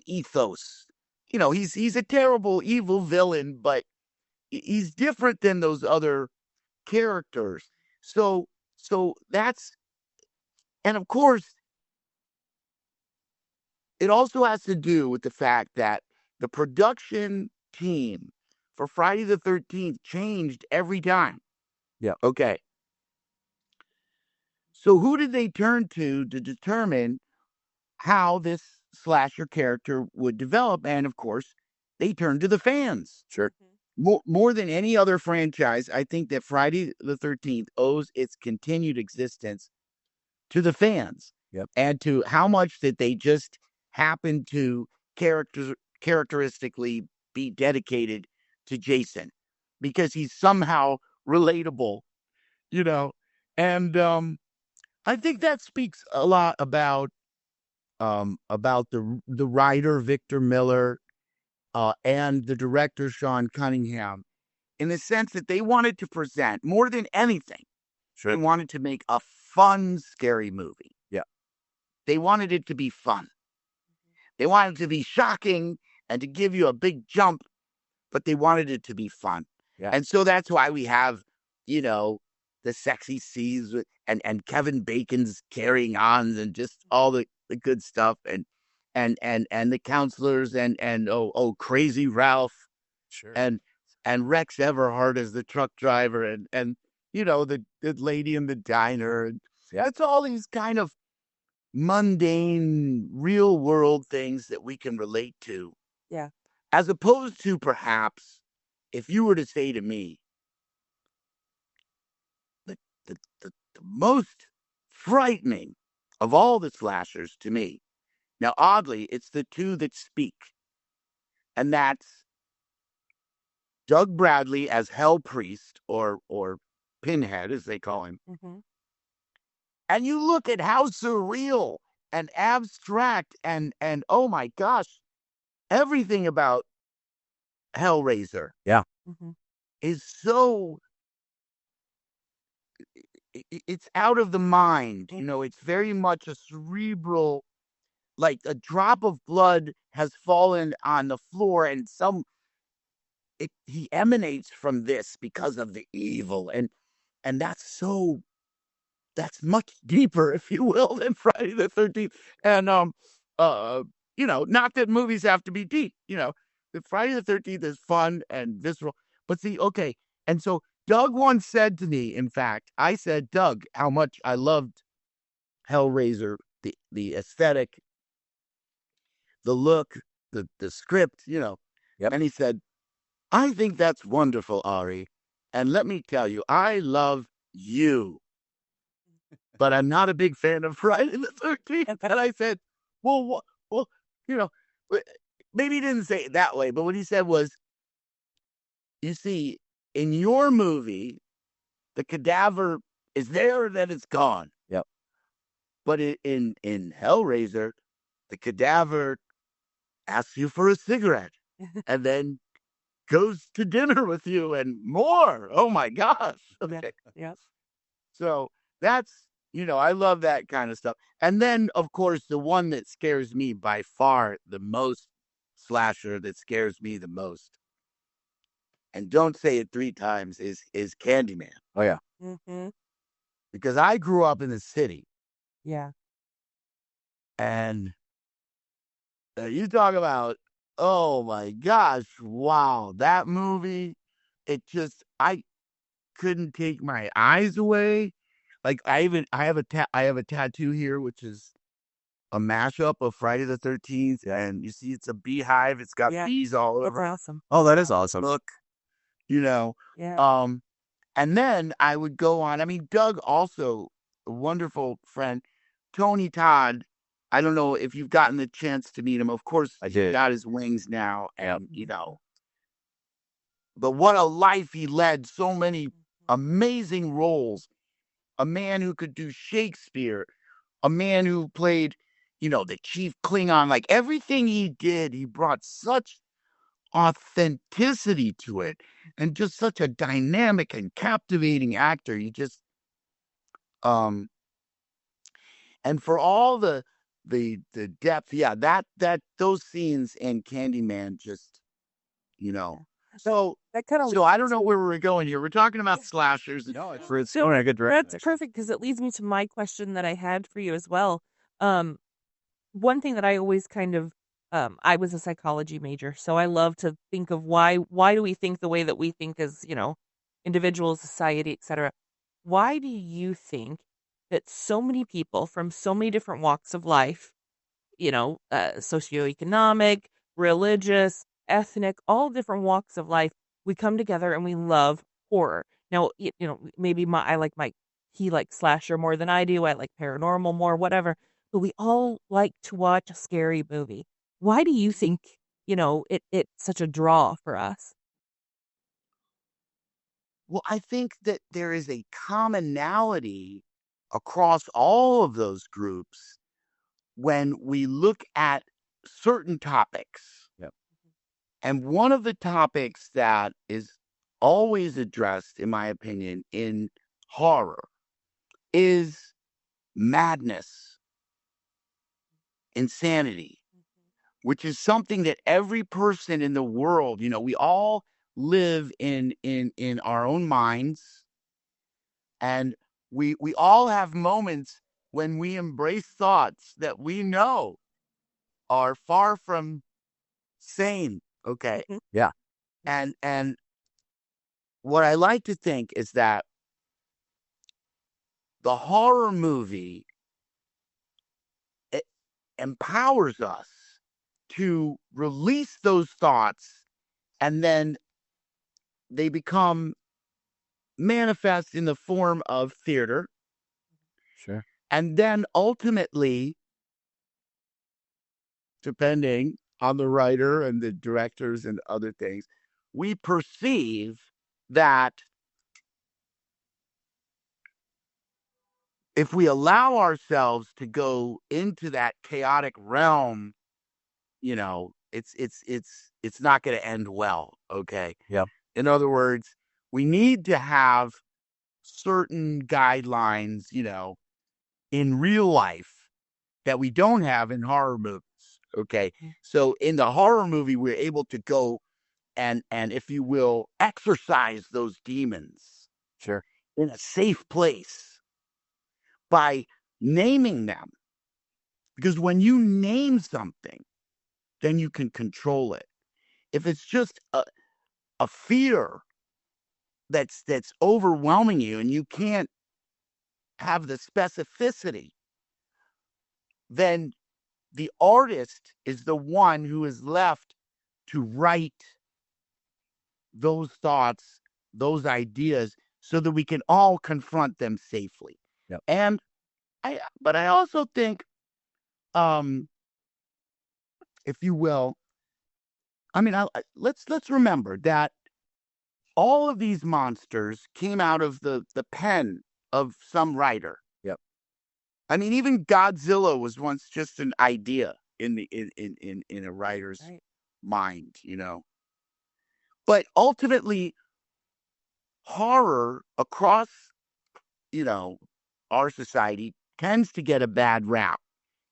ethos. He's a terrible, evil villain, but he's different than those other characters. So that's, and of course, it also has to do with the fact that the production team for Friday the 13th changed every time. Yeah. Okay. So who did they turn to determine how this slasher character would develop? And of course, they turned to the fans. Sure. More than any other franchise, I think that Friday the 13th owes its continued existence to the fans. Yep. And to how much that they just happen to characteristically be dedicated to Jason because he's somehow relatable, and I think that speaks a lot about the writer Victor Miller and the director Sean Cunningham, in the sense that they wanted to present more than anything. Sure. They wanted to make a fun, scary movie. Yeah. They wanted it to be fun. They wanted it to be shocking and to give you a big jump, but they wanted it to be fun. Yeah. And so that's why we have, the sexy scenes and Kevin Bacon's carrying on and just all the good stuff and the counselors and Crazy Ralph Sure. and Rex Everhart as the truck driver and the lady in the diner. And it's all these kind of mundane, real world things that we can relate to. Yeah. As opposed to perhaps if you were to say to me, the most frightening of all the slashers to me. Now, oddly, it's the two that speak. And that's Doug Bradley as Hell Priest or Pinhead, as they call him. Mm-hmm. And you look at how surreal and abstract and oh my gosh, everything about Hellraiser Mm-hmm. is so it's out of the mind. It's very much a cerebral, like a drop of blood has fallen on the floor and he emanates from this because of the evil. And that's much deeper, if you will, than Friday the 13th. And, not that movies have to be deep, the Friday the 13th is fun and visceral, but see, okay. And so Doug once said to me, in fact, I said, Doug, how much I loved Hellraiser, the aesthetic, the look, the script, Yep. And he said, I think that's wonderful, Ari. And let me tell you, I love you. But I'm not a big fan of Friday the 13th. And I said, well, maybe he didn't say it that way. But what he said was, you see, in your movie, the cadaver is there and then it's gone. Yep. But in Hellraiser, the cadaver asks you for a cigarette and then goes to dinner with you and more. Oh my gosh. Okay. Yeah. So that's, I love that kind of stuff. And then, of course, the one that scares me by far the most, slasher that scares me the most, and don't say it 3 times, is Candyman. Oh, yeah. Mm-hmm. Because I grew up in the city. Yeah. And you talk about, oh my gosh, wow, that movie, I couldn't take my eyes away. Like I have a tattoo here, which is a mashup of Friday the 13th, and you see it's a beehive. It's got bees all That's over. awesome. Oh, that is awesome. Look, Yeah. and then I would go on. I mean, Doug also, a wonderful friend, Tony Todd, I don't know if you've gotten the chance to meet him. Of course, I he did. got his wings now, Yep. and but what a life he led! So many amazing roles. A man who could do Shakespeare, a man who played, the chief Klingon. Like everything he did, he brought such authenticity to it, and just such a dynamic and captivating actor. You just um and for all the depth, yeah, that those scenes in Candyman just, you know. So That kind of so I don't know where we're going here. We're talking about slashers. No, it's So going in a good direction. that's perfect because it leads me to my question that I had for you as well. Um, One thing that I always kind of I was a psychology major, so I love to think of why do we think the way that we think as, individuals, society, etc. Why do you think that so many people from so many different walks of life, socioeconomic, religious, ethnic, all different walks of life, we come together and we love horror. Now, maybe he likes slasher more than I do. I like paranormal more, whatever. But we all like to watch a scary movie. Why do you think, it's such a draw for us? Well, I think that there is a commonality across all of those groups when we look at certain topics. Yep. And one of the topics that is always addressed, in my opinion, in horror is madness, insanity, which is something that every person in the world, we all live in our own minds, and we all have moments when we embrace thoughts that we know are far from sane. Okay. Mhm. Yeah. And what I like to think is that the horror movie, it empowers us to release those thoughts, and then they become manifest in the form of theater. Sure. And then ultimately, depending on the writer and the directors and other things, we perceive that if we allow ourselves to go into that chaotic realm, it's not going to end well. Okay. Yep. In other words, we need to have certain guidelines, in real life that we don't have in horror movies. Okay. So in the horror movie, we're able to go and if you will, exorcise those demons Sure. in a safe place by naming them. Because when you name something, then you can control it. If it's just a fear that's overwhelming you and you can't have the specificity, then the artist is the one who is left to write those thoughts, those ideas, so that we can all confront them safely. Yep. And but I also think, if you will, I mean, let's remember that all of these monsters came out of the pen of some writer. Yep. I mean, even Godzilla was once just an idea in the in a writer's Right. mind, But ultimately, horror across, our society tends to get a bad rap.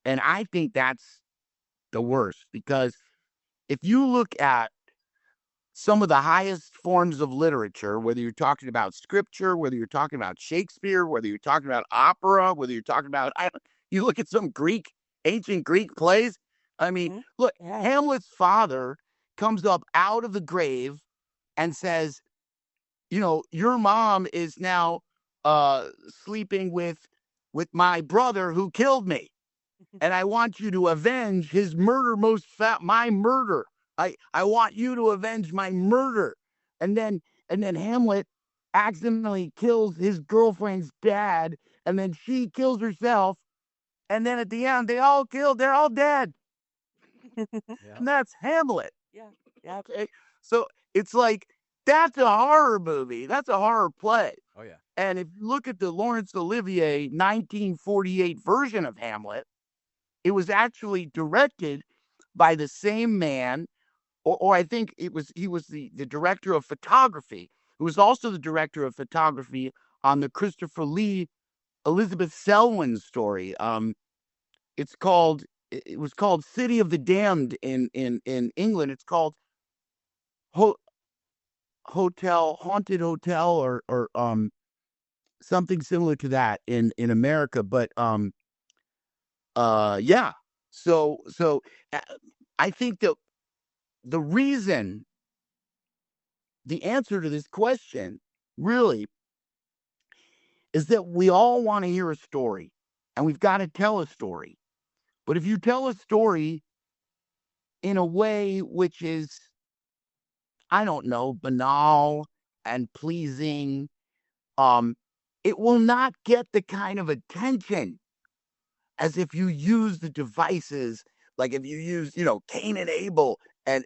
And I think that's the worst, because if you look at some of the highest forms of literature, whether you're talking about scripture, whether you're talking about Shakespeare, whether you're talking about opera, whether you're talking about, you look at some ancient Greek plays. I mean, look, Yeah. Hamlet's father comes up out of the grave and says, your mom is now sleeping with my brother who killed me, and I want you to avenge his murder, my murder. I want you to avenge my murder. And then Hamlet accidentally kills his girlfriend's dad, and then she kills herself, and then at the end they're all dead. And that's Hamlet. Yeah. Yeah. Okay. So it's like, that's a horror movie. That's a horror play. Oh yeah. And if you look at the Laurence Olivier 1948 version of Hamlet, it was actually directed by the same man, or I think he was the director of photography, who was also the director of photography on the Christopher Lee Elizabeth Selwyn story. It was called City of the Damned in England. It's called Haunted Hotel, or something similar to that in America. But yeah. So uh, I think that the reason, the answer to this question really is that we all want to hear a story, and we've got to tell a story. But if you tell a story in a way which is, I don't know, banal and pleasing, it will not get the kind of attention as if you use the devices, like if you use, Cain and Abel, and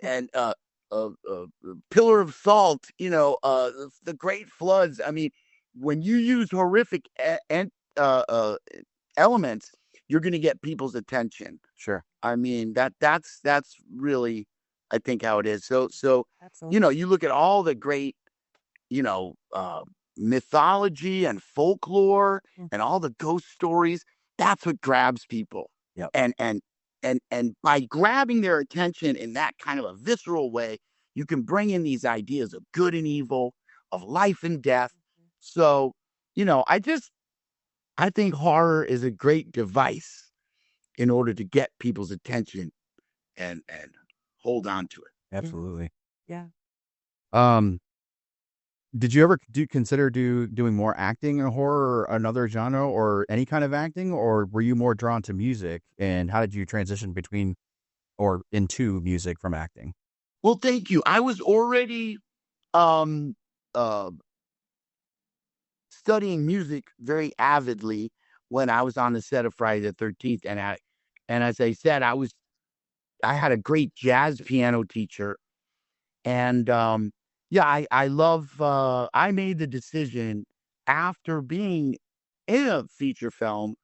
Pillar of Salt, the Great Floods. I mean, when you use horrific elements, you're going to get people's attention. Sure. I mean, that's really, I think, how it is. So Absolutely. you look at all the great, you know, uh, mythology and folklore and all the ghost stories. That's what grabs people. Yep. And by grabbing their attention in that kind of a visceral way, you can bring in these ideas of good and evil, of life and death. So, I think horror is a great device in order to get people's attention and hold on to it. Absolutely. Yeah. Did you ever consider doing more acting in horror, or another genre, or any kind of acting, or were you more drawn to music? And how did you transition between or into music from acting? Well, thank you. I was already um uh studying music very avidly when I was on the set of Friday the 13th, and as I said, I had a great jazz piano teacher, and yeah, I love I made the decision after being in a feature film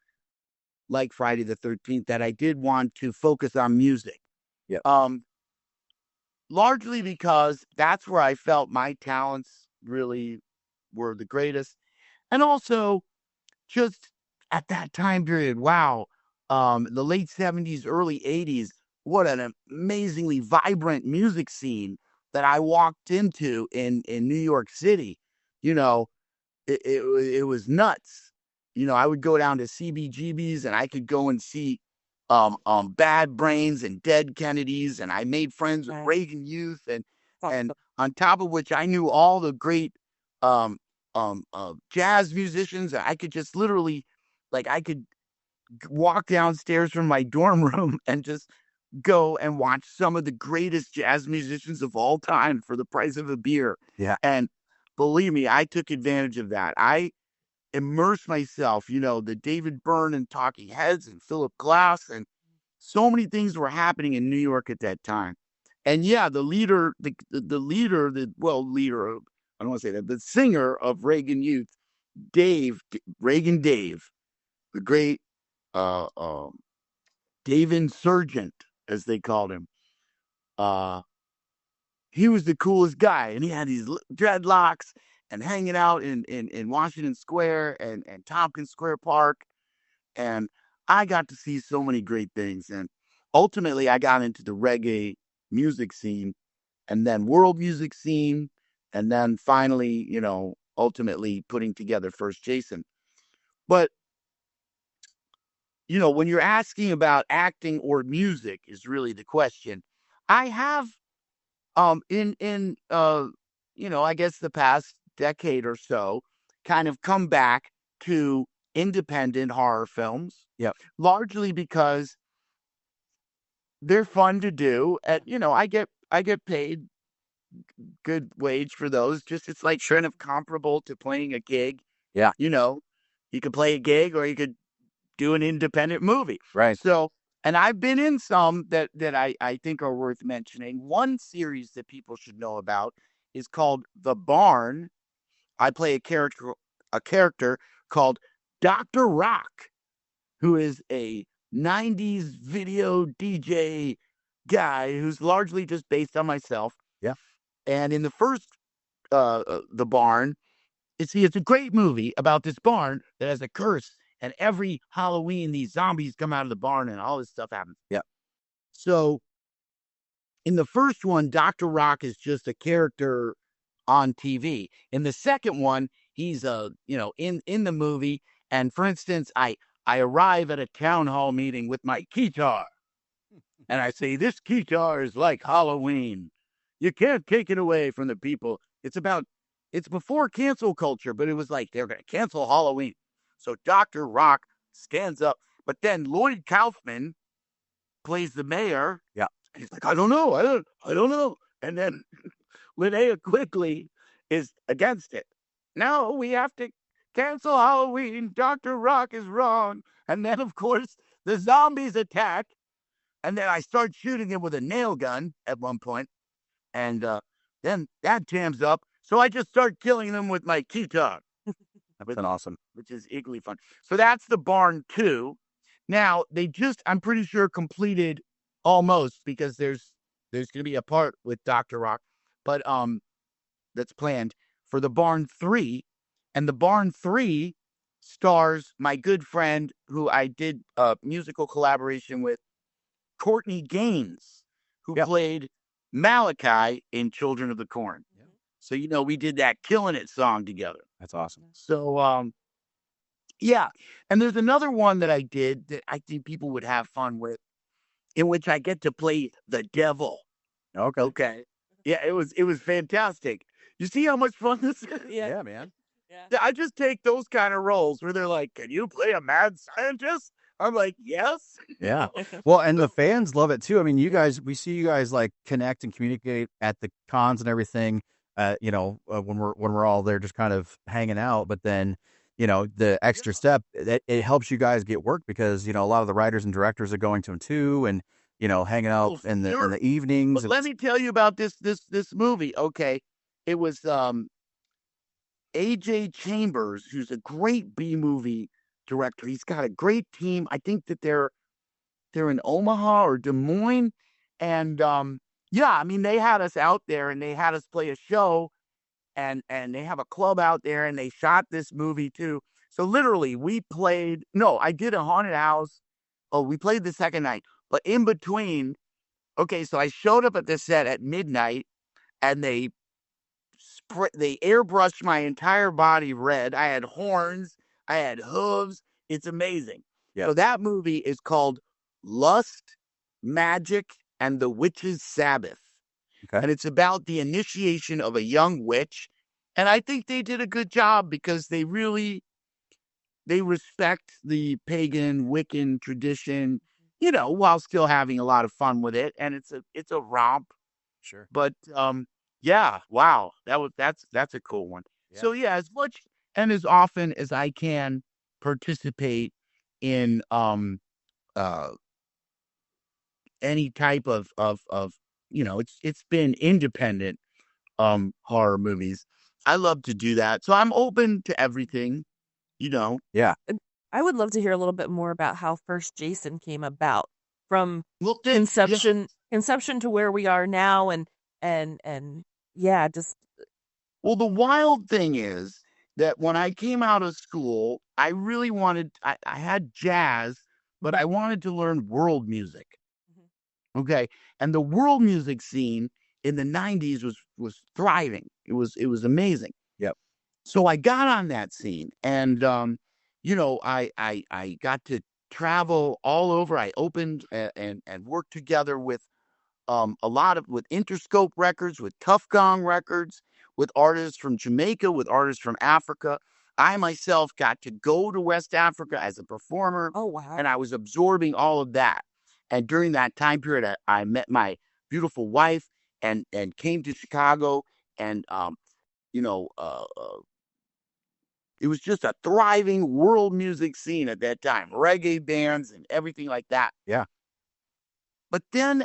like Friday the 13th that I did want to focus on music. Yep. Largely because that's where I felt my talents really were the greatest. And also, just at that time period, wow, the late 70s, early 80s, what an amazingly vibrant music scene that I walked into in New York City. You know, it was nuts. I would go down to CBGB's and I could go and see Bad Brains and Dead Kennedys, and I made friends with Right. Reagan Youth, and Awesome. on top of which I knew all the great jazz musicians. I could just literally, like, I could walk downstairs from my dorm room and just go and watch some of the greatest jazz musicians of all time for the price of a beer. Yeah. And believe me, I took advantage of that. I immersed myself, the David Byrne and Talking Heads and Philip Glass, and so many things were happening in New York at that time. And yeah, the leader, I don't want to say that, the singer of Reagan Youth, Reagan Dave, the great Dave Insurgent, as they called him. He was the coolest guy, and he had these dreadlocks and hanging out in Washington Square and Tompkins Square Park. And I got to see so many great things. And ultimately, I got into the reggae music scene, and then world music scene, and then finally, ultimately putting together First Jason. But, when you're asking about acting or music is really the question. I have, in I guess the past decade or so, kind of come back to independent horror films. Yep. Largely because they're fun to do. And, I get paid good wage for those. Just, it's like kind of comparable to playing a gig. Yeah. You could play a gig, or you could do an independent movie. Right. So, and I've been in some that I think are worth mentioning. One series that people should know about is called The Barn. I play a character called Dr. Rock, who is a 90s video DJ guy who's largely just based on myself. Yeah. And in the first The Barn, it's a great movie about this barn that has a curse, and every Halloween these zombies come out of the barn and all this stuff happens. Yeah. So in the first one, Dr. Rock is just a character on TV. In the second one, he's in the movie. And for instance, I arrive at a town hall meeting with my guitar, and I say, "This guitar is like Halloween. You can't take it away from the people." It's before cancel culture, but it was like they're going to cancel Halloween. So Dr. Rock stands up, but then Lloyd Kaufman plays the mayor. Yeah. And he's like, "I don't know. I don't know." And then Linnea quickly is against it. "No, we have to cancel Halloween. Dr. Rock is wrong." And then, of course, the zombies attack. And then I start shooting him with a nail gun at one point. And then that jams up. So I just start killing them with my guitar. That's awesome. Which is equally fun. So that's The Barn 2. Now, I'm pretty sure completed almost, because there's going to be a part with Dr. Rock, but that's planned for The Barn 3. And The Barn 3 stars my good friend who I did a musical collaboration with, Courtney Gaines, who played Malachi in Children of the Corn. Yeah. So, we did that Killing It song together. That's awesome. So, yeah. And there's another one that I did that I think people would have fun with, in which I get to play the devil. Okay. Okay. Yeah, it was fantastic. You see how much fun this is? Yeah, man. Yeah. I just take those kind of roles where they're like, "Can you play a mad scientist?" I'm like, "Yes." Yeah. Well, and the fans love it too. I mean, we see you guys like connect and communicate at the cons and everything. When we're all there, just kind of hanging out. But then, the extra step, it helps you guys get work, because a lot of the writers and directors are going to them too, and hanging out in the evenings. But let me tell you about this movie. Okay, it was A.J. Chambers, who's a great B movie director. He's got a great team. I think that they're in Omaha or Des Moines, and I mean, they had us out there and they had us play a show, and they have a club out there, and they shot this movie too. So literally, I did a haunted house. Oh, we played the second night, but in between, okay, so I showed up at the set at midnight, and they airbrushed my entire body red. I had horns, I had hooves. It's amazing. Yeah. So that movie is called Lust, Magic, and the Witch's Sabbath. Okay. And it's about the initiation of a young witch. And I think they did a good job, because they respect the pagan Wiccan tradition, while still having a lot of fun with it. And it's a romp. Sure. But yeah, wow. That's a cool one. Yeah. So yeah, as much and as often as I can participate in any type of it's been independent horror movies. I love to do that. So I'm open to everything, Yeah. I would love to hear a little bit more about how first Jason came about, from Well, conception to where we are now, and yeah, just Well, the wild thing is that when I came out of school, I really I had jazz, but I wanted to learn world music. Okay. And the world music scene in the 90s was thriving. It was amazing. Yep. So I got on that scene, and I got to travel all over. I opened and worked together with with Interscope Records, with Tough Gong Records, with artists from Jamaica, with artists from Africa. I myself got to go to West Africa as a performer. oh wow. And I was absorbing all of that. And during that time period, I met my beautiful wife, and came to Chicago, and It was just a thriving world music scene at that time, reggae bands and everything like that. Yeah. But then,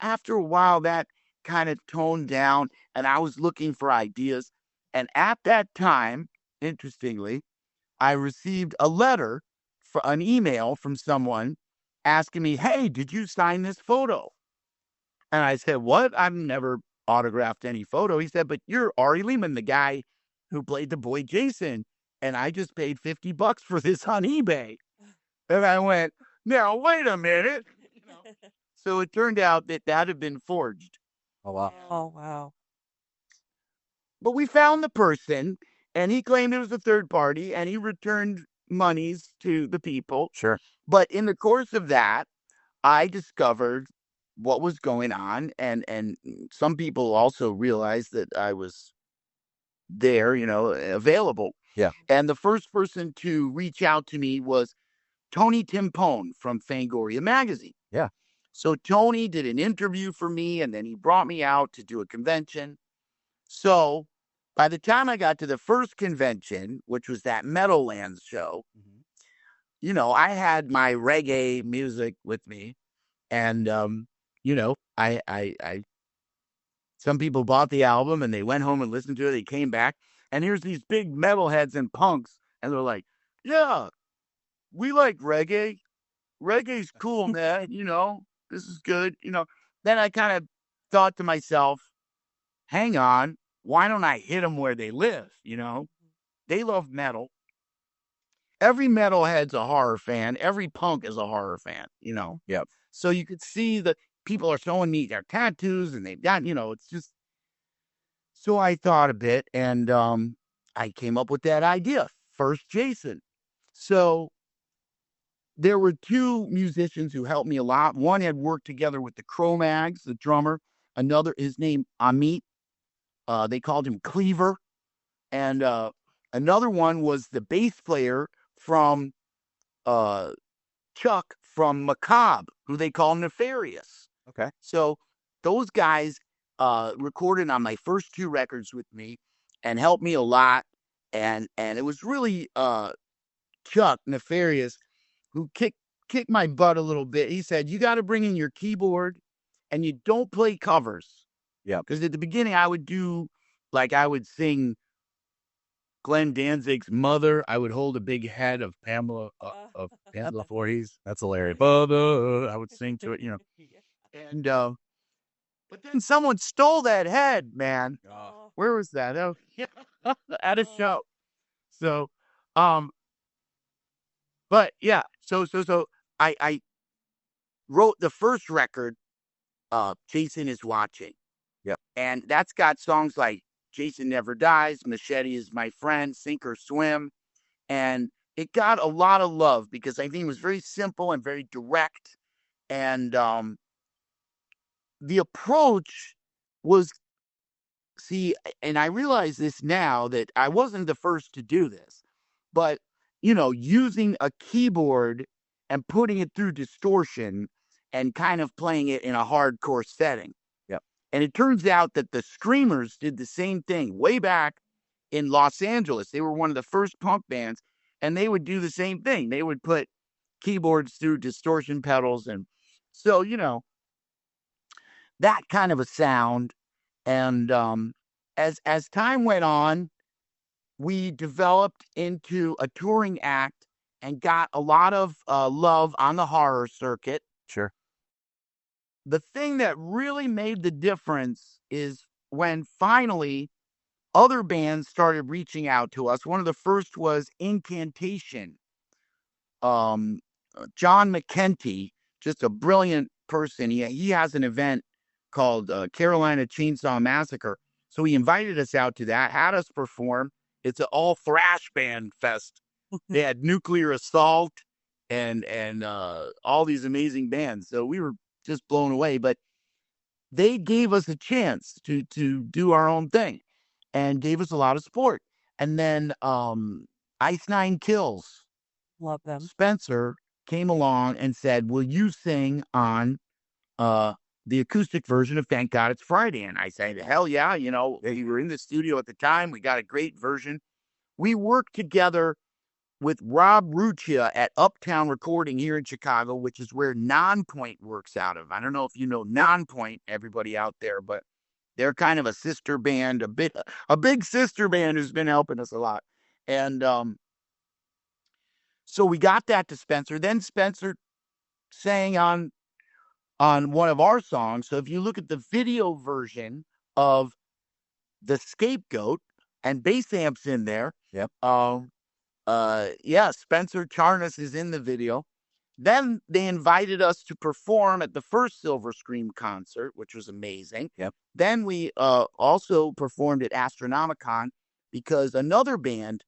after a while, that kind of toned down, and I was looking for ideas. And at that time, interestingly, I received a letter, for an email from someone asking me, "Hey, did you sign this photo?" And I said, "What? I've never autographed any photo." He said, "But you're Ari Lehman, the guy who played the boy Jason, and I just paid $50 for this on eBay." And I went, "Now, wait a minute." So it turned out that had been forged. Oh, wow. Oh, wow. But we found the person, and he claimed it was a third party, and he returned monies to the people. Sure. But in the course of that, I discovered what was going on, and some people also realized that I was there, available. Yeah. And the first person to reach out to me was Tony Timpone from Fangoria magazine. Yeah. So Tony did an interview for me, and then he brought me out to do a convention. So by the time I got to the first convention, which was that Meadowlands show, I had my reggae music with me. And, I some people bought the album and they went home and listened to it. They came back, and here's these big metalheads and punks. And they're like, "Yeah, we like reggae. Reggae's cool, man. This is good." Then I kind of thought to myself, hang on, why don't I hit them where they live? They love metal. Every metalhead's a horror fan. Every punk is a horror fan, Yep. So you could see that people are showing me their tattoos, and they've got, it's just. So I thought a bit, and I came up with that idea. First, Jason. So there were two musicians who helped me a lot. One had worked together with the Cro-Mags, the drummer. Another, his name Amit. They called him Cleaver. And another one was the bass player from Chuck from Macabre, who they call Nefarious. Okay. So those guys recorded on my first two records with me and helped me a lot. And it was really Chuck Nefarious who kicked my butt a little bit. He said, "You got to bring in your keyboard, and you don't play covers." Yeah. Because at the beginning I would I would sing Glenn Danzig's Mother. I would hold a big head of Pamela Voorhees. That's hilarious. Mother. I would sing to it, And but then someone stole that head, man. Oh. Where was that? Oh, yeah. At a show. So, but yeah. So I wrote the first record. Jason is Watching. Yep. And that's got songs like Jason Never Dies, Machete Is My Friend, Sink or Swim. And it got a lot of love because I think it was very simple and very direct. And the approach was, and I realize this now that I wasn't the first to do this, but, using a keyboard and putting it through distortion and kind of playing it in a hardcore setting. Yep. And it turns out that the Screamers did the same thing way back in Los Angeles. They were one of the first punk bands, and they would do the same thing. They would put keyboards through distortion pedals. And so, that kind of a sound. And as time went on, we developed into a touring act and got a lot of love on the horror circuit. Sure. The thing that really made the difference is when finally other bands started reaching out to us. One of the first was Incantation. John McKenty, just a brilliant person. He has an event called Carolina Chainsaw Massacre. So he invited us out to that, had us perform. It's an all thrash band fest. They had Nuclear Assault and all these amazing bands. So we were just blown away. But they gave us a chance to do our own thing and gave us a lot of support. And then Ice Nine Kills, Love them. Spencer, came along and said, "Will you sing on the acoustic version of Thank God It's Friday?" And I said, "Hell yeah." We were in the studio at the time. We got a great version. we worked together with Rob Ruccia at Uptown Recording here in Chicago, which is where Nonpoint works out of. I don't know if you know Nonpoint, everybody out there, but they're kind of a sister band, a big sister band who's been helping us a lot. And so we got that to Spencer. Then Spencer sang on one of our songs. So if you look at the video version of The Scapegoat, and Bass Amp's in there. Yep. Yeah, Spencer Charnas is in the video. Then they invited us to perform at the first Silver Scream concert, which was amazing. Yep. Then we also performed at Astronomicon because another band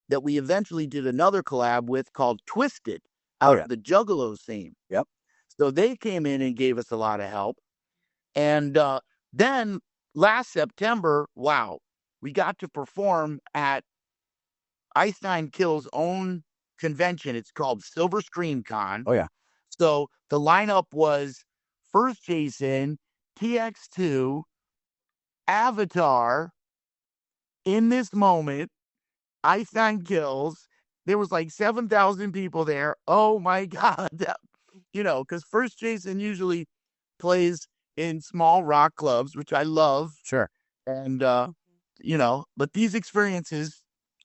that we eventually did another collab with called Twisted out of the Juggalo scene. Yep. So they came in and gave us a lot of help. And then last September, wow, we got to perform at Ice Nine Kill's own convention. It's called Silver Scream Con. Oh, yeah. So the lineup was First Jason, TX2, Avatar, In This Moment, Ice Nine Kills. There was like 7,000 people there. Oh my God. You know, because First Jason usually plays in small rock clubs, which I love. Sure. And, you know, but these experiences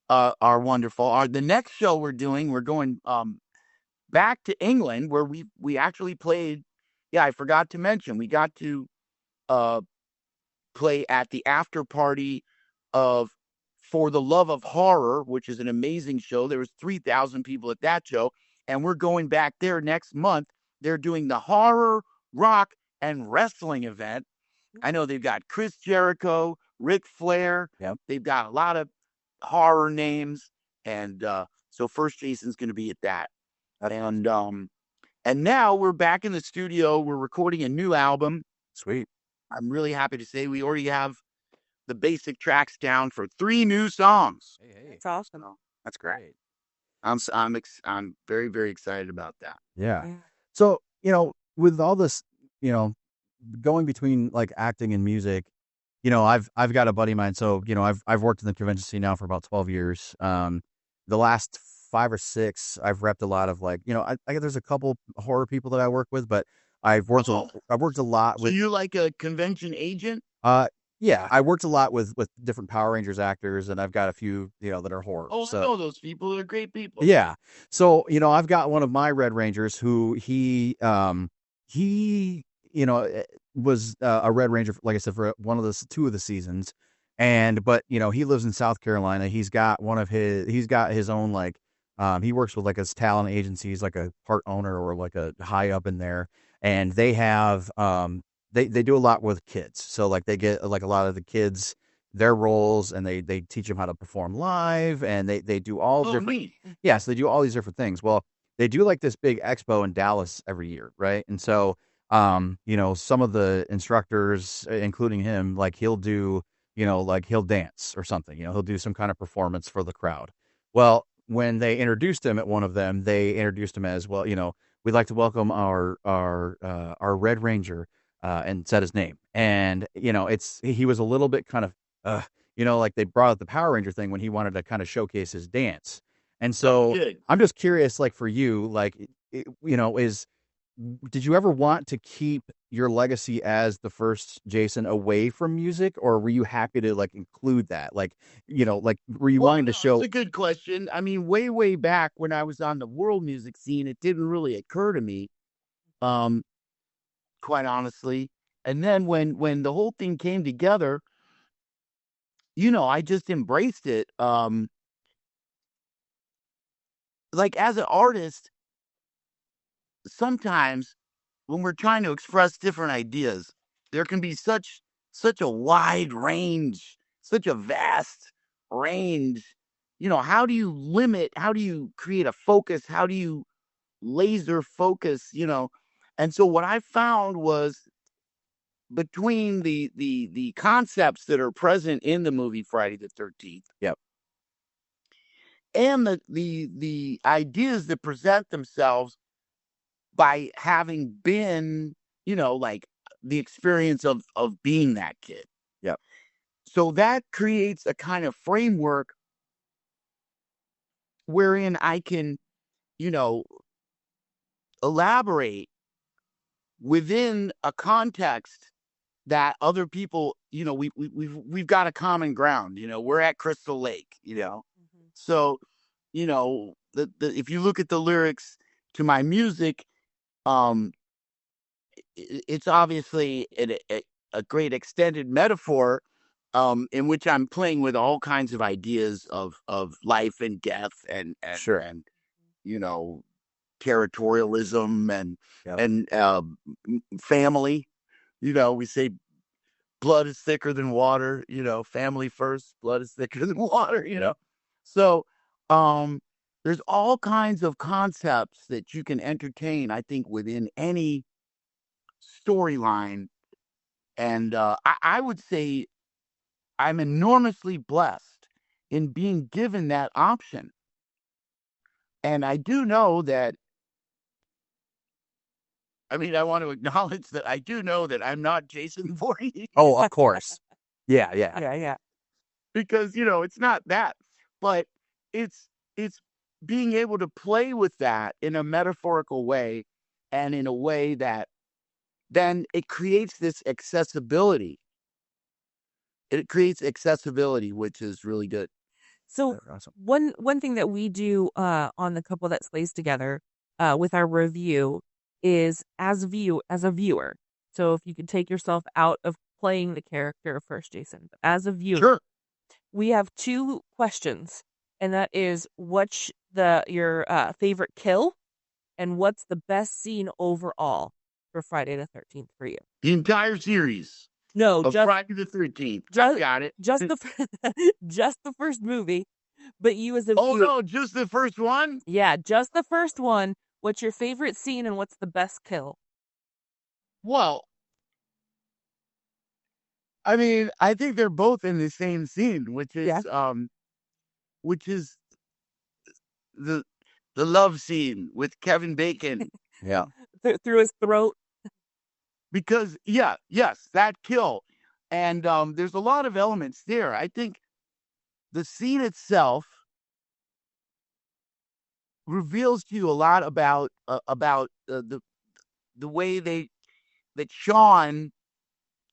are wonderful. The next show we're going back to England where we actually played. Yeah, I forgot to mention, we got to play at the after party of For the Love of Horror, which is an amazing show. There was 3,000 people at that show. And we're going back there next month. They're doing the horror, rock, and wrestling event. I know they've got Chris Jericho, Ric Flair. Yep. They've got a lot of horror names. And so First Jason's going to be at that. And now we're back in the studio. We're recording a new album. Sweet. I'm really happy to say we already have the basic tracks down for 3 new songs. Hey. It's awesome. That's great. I'm very, very excited about that. Yeah. So, you know, with all this, you know, going between like acting and music, you know, I've got a buddy of mine. So, you know, I've worked in the convention scene now for about 12 years. The last 5 or 6, I've repped a lot of like, you know, I there's a couple horror people that I work with, but I've worked a lot with. So you like a convention agent? Yeah, I worked a lot with different Power Rangers actors, and I've got a few, you know, that are horror. Oh, I know those people. They're great people. Yeah. So, you know, I've got one of my Red Rangers who he you know, was a Red Ranger, like I said, for 2 of the seasons. But, you know, he lives in South Carolina. He's got his own, like, he works with like his talent agency. He's like a part owner or like a high up in there. And they have, they do a lot with kids. So like they get like a lot of the kids, their roles, and they teach them how to perform live, and they do all different. Neat. Yeah, so they do all these different things. Well, they do like this big expo in Dallas every year, right? And so, you know, some of the instructors, including him, like he'll do, you know, like he'll dance or something. You know, he'll do some kind of performance for the crowd. Well, when they introduced him at one of them, they introduced him as, well, you know, we'd like to welcome our Red Ranger. And said his name, and you know, he was a little bit kind of, you know, like they brought up the Power Ranger thing when he wanted to kind of showcase his dance, and so I'm just curious, like for you, like, you know, did you ever want to keep your legacy as the first Jason away from music, or were you happy to like include that, like, you know, like were you wanting to show? That's a good question. I mean, way back when I was on the world music scene, it didn't really occur to me. Quite honestly. And then when the whole thing came together, you know, I just embraced it. Like as an artist, sometimes when we're trying to express different ideas, there can be such a wide range, such a vast range. You know, how do you create a focus? How do you laser focus, you know? And so what I found was between the concepts that are present in the movie Friday the 13th, Yep, and the ideas that present themselves by having been, you know, like the experience of being that kid. Yep. So that creates a kind of framework wherein I can, you know, elaborate within a context that other people, we've got a common ground. We're at Crystal Lake. Mhm. So, if you look at the lyrics to my music, um, it's obviously a great extended metaphor, in which I'm playing with all kinds of ideas of life and death Sure. and territorialism Yep. and family. We say blood is thicker than water. Family first, blood is thicker than water. So there's all kinds of concepts that you can entertain, I think, within any storyline. And I would say I'm enormously blessed in being given that option. And I do know that, I want to acknowledge that I do know that I'm not Jason Voorhees. Oh, of course. Yeah. Yeah. Because, it's not that. But it's being able to play with that in a metaphorical way, and in a way that then it creates this accessibility. It creates accessibility, which is really good. So Awesome. one thing that we do on the couple that slays together with our review is as a viewer. So if you could take yourself out of playing the character first, Jason, but as a viewer, Sure. we have 2 questions, and that is what's your favorite kill, and what's the best scene overall for Friday the 13th for you? The entire series No, of Friday the 13th. I got it. just just the first movie, but you as a Oh, viewer. no, just the first one? Yeah, just the first one. What's your favorite scene and what's the best kill? Well, I think they're both in the same scene, which is Yeah. which is the love scene with Kevin Bacon. Yeah. Through his throat. Because yes, that kill. And there's a lot of elements there. I think the scene itself reveals to you a lot about the way that Sean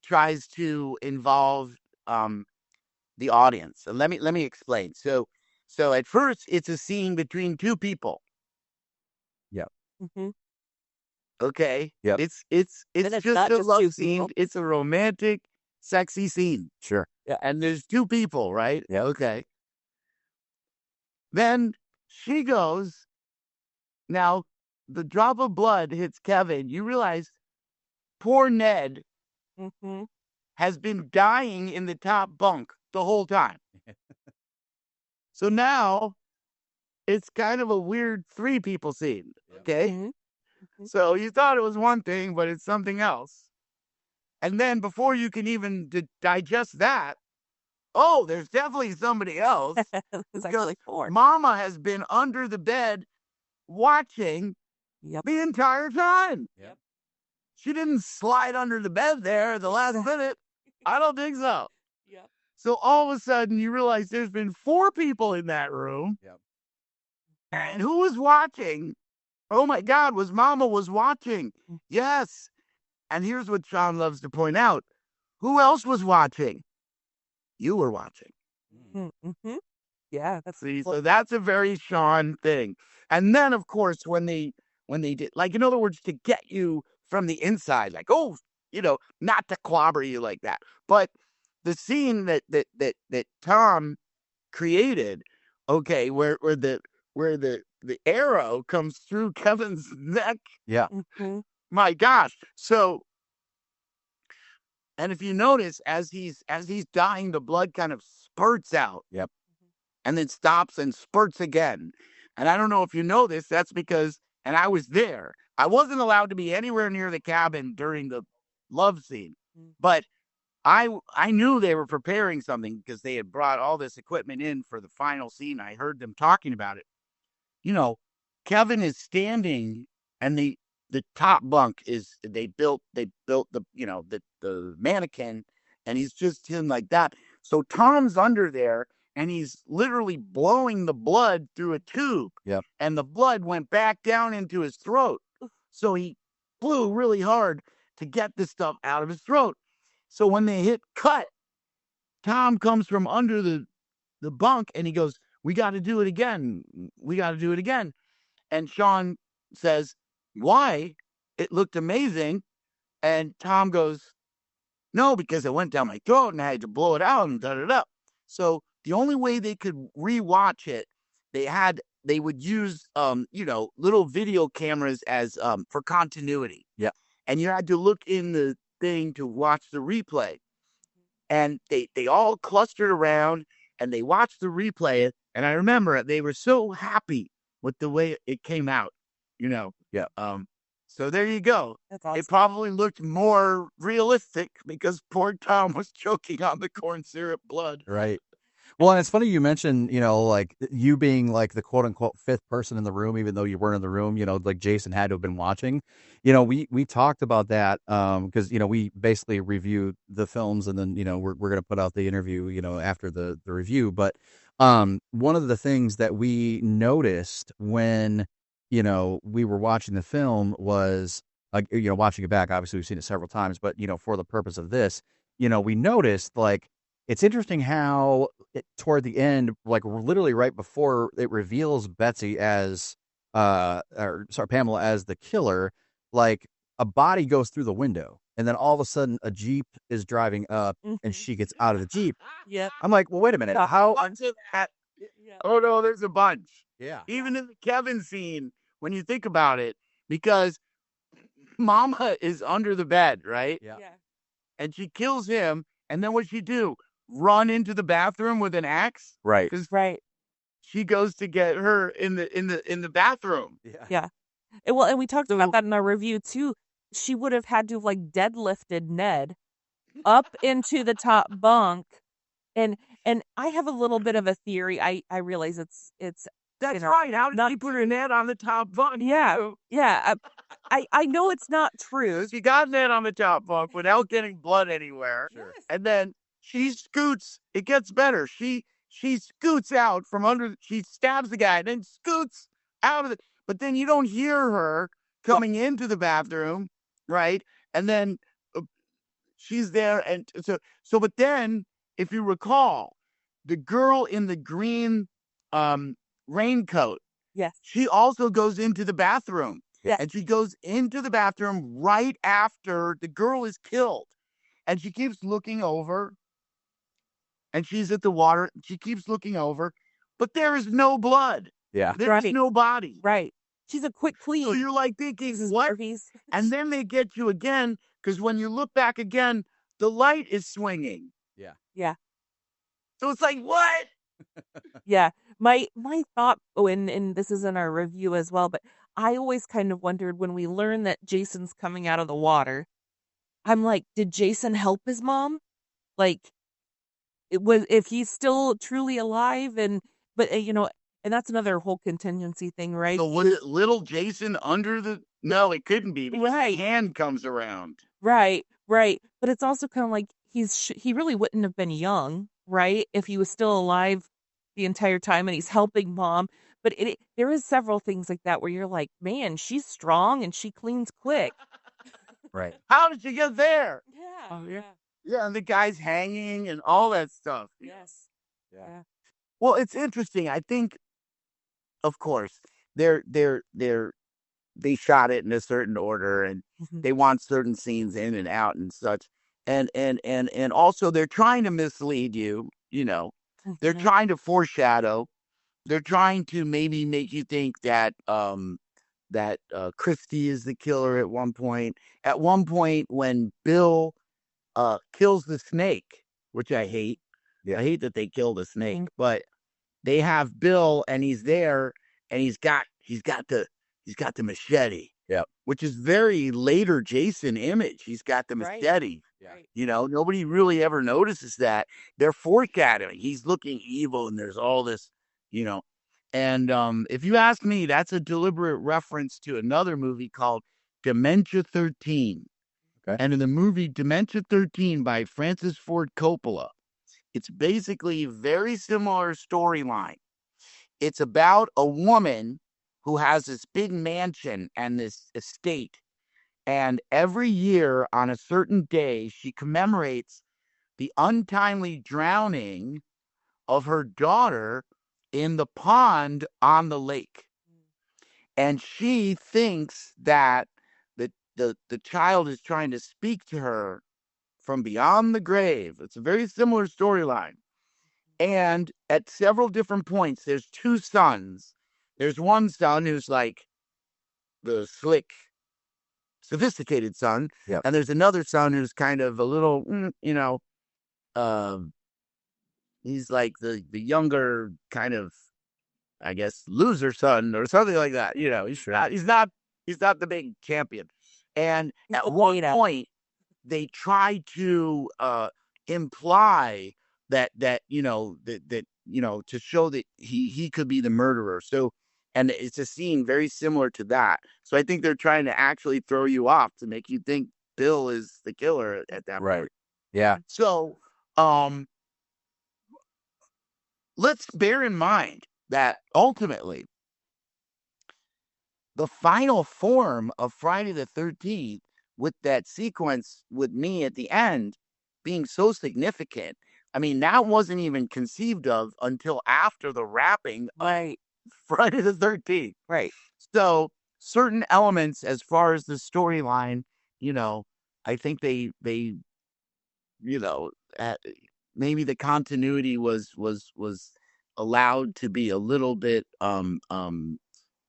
tries to involve the audience. And let me explain. So at first it's a scene between 2 people. Mm-hmm. Okay. Yep. It's Then it's just not a just love 2 scene. people. It's a romantic, sexy scene. Sure. And there's 2 people, right? Yep. Okay. Then she goes, now the drop of blood hits Kevin. You realize poor Ned Mm-hmm. has been dying in the top bunk the whole time. So now it's kind of a weird 3 people scene. Okay. Mm-hmm. So you thought it was one thing, but it's something else. And then before you can even digest that, oh, there's definitely somebody else. It's actually 4. Mama has been under the bed watching Yep. the entire time. Yep. She didn't slide under the bed there at the last minute. I don't think so. Yep. So all of a sudden you realize there's been 4 people in that room. Yep. And who was watching? Oh my God, Mama was watching. Yes. And here's what Sean loves to point out. Who else was watching? You were watching. Mm-hmm. Yeah, that's See, so that's a very Sean thing. And then, of course, when they did, like, in other words, to get you from the inside, like, oh, not to clobber you like that, but the scene that Tom created, okay, where the arrow comes through Kevin's neck. Yeah. Mm-hmm. My gosh. So, and if you notice, as he's dying, the blood kind of spurts out. Yep. And then stops and spurts again. And I don't know if you know this, that's because, and I was there, I wasn't allowed to be anywhere near the cabin during the love scene, but I knew they were preparing something because they had brought all this equipment in for the final scene. I heard them talking about it. Kevin is standing, and the top bunk is, they built the the mannequin, and he's just him like that. So Tom's under there, and he's literally blowing the blood through a tube. Yep. And the blood went back down into his throat. So he blew really hard to get this stuff out of his throat. So when they hit cut, Tom comes from under the bunk and he goes, "We got to do it again. We got to do it again." And Sean says, "Why? It looked amazing." And Tom goes, "No, because it went down my throat and I had to blow it out and da-da-da." So the only way they could rewatch it, they would use little video cameras as for continuity. Yeah. And you had to look in the thing to watch the replay. And they all clustered around and they watched the replay. And I remember they were so happy with the way it came out, Yeah. So there you go. That's awesome. It probably looked more realistic because poor Tom was choking on the corn syrup blood. Right. Well, and it's funny you mentioned, like you being like the quote unquote fifth person in the room, even though you weren't in the room, like Jason had to have been watching. We talked about that because, we basically review the films and then, we're going to put out the interview, after the review. But one of the things that we noticed when, we were watching the film was, watching it back, obviously we've seen it several times, but, for the purpose of this, we noticed like, it's interesting how toward the end, like literally right before it reveals Betsy as, Pamela as the killer, like a body goes through the window and then all of a sudden a Jeep is driving up and she gets out of the Jeep. Yep. I'm like, well, wait a minute. How? Onto that. Yeah. Oh no, there's a bunch. Yeah. Even in the Kevin scene, when you think about it, because Mama is under the bed, right? Yeah. And she kills him. And then what she do? Run into the bathroom with an axe? Right. Because Right. she goes to get her in the bathroom. Yeah. And we talked about that in our review too. She would have had to have like deadlifted Ned up into the top bunk. And I have a little bit of a theory. I realize it's That's know, right. How did not- she put her Ned on the top bunk? Yeah. I know it's not true. She got Ned on the top bunk without getting blood anywhere. Sure. And then she scoots. It gets better. She scoots out from under. She stabs the guy, then scoots out of it. But then you don't hear her coming into the bathroom, right? And then she's there, and so. But then, if you recall, the girl in the green raincoat. Yes. She also goes into the bathroom. Yes. And she goes into the bathroom right after the girl is killed. And she keeps looking over. And she's at the water. She keeps looking over. But there is no blood. Yeah. There's Right. no body. Right. She's a quick clean. So you're like thinking, Mrs. what? Voorhees. And then they get you again. Because when you look back again, the light is swinging. Yeah. So it's like, what? Yeah. My thought, and this is in our review as well, but I always kind of wondered when we learn that Jason's coming out of the water, I'm like, did Jason help his mom? Like, it was, if he's still truly alive, but and that's another whole contingency thing, right? So was it little Jason under the? No, it couldn't be. Because Right. his hand comes around. Right. But it's also kind of like he really wouldn't have been young, right? If he was still alive the entire time and he's helping mom. But there is several things like that where you're like, man, she's strong and she cleans quick. Right. How did she get there? Yeah. Oh, yeah. Yeah, and the guy's hanging and all that stuff. Yes. Yeah. Well, it's interesting. I think, of course, they shot it in a certain order, and Mhm. they want certain scenes in and out and such. And also they're trying to mislead you. They're Mhm. trying to foreshadow. They're trying to maybe make you think that Christy is the killer at one point. At one point, when Bill kills the snake, which I hate. Yeah. I hate that they killed the snake, Mhm. but they have Bill and he's there and he's got the machete. Yep. Which is very later Jason image. He's got the Right. machete. Yeah. Right. Nobody really ever notices that. They're foreshadowing. He's looking evil and there's all this, And if you ask me, that's a deliberate reference to another movie called Dementia 13. Okay. And in the movie Dementia 13 by Francis Ford Coppola, It's basically very similar storyline. It's about a woman who has this big mansion and this estate. And every year on a certain day, she commemorates the untimely drowning of her daughter in the pond on the lake. And she thinks that the child is trying to speak to her from beyond the grave. It's a very similar storyline. And at several different points, there's two sons. There's one son who's like the slick, sophisticated son. Yep. And there's another son who's kind of a little, he's like the younger kind of, I guess, loser son or something like that. He's not the big champion. And at one point, they try to imply that to show that he could be the murderer. So, and it's a scene very similar to that. So I think they're trying to actually throw you off to make you think Bill is the killer at that Right. point. Yeah. So, let's bear in mind that ultimately the final form of Friday the 13th, with that sequence with me at the end being so significant, I mean, that wasn't even conceived of until after the wrapping of Friday the 13th. Right. So certain elements as far as the storyline, I think they maybe the continuity was allowed to be a little bit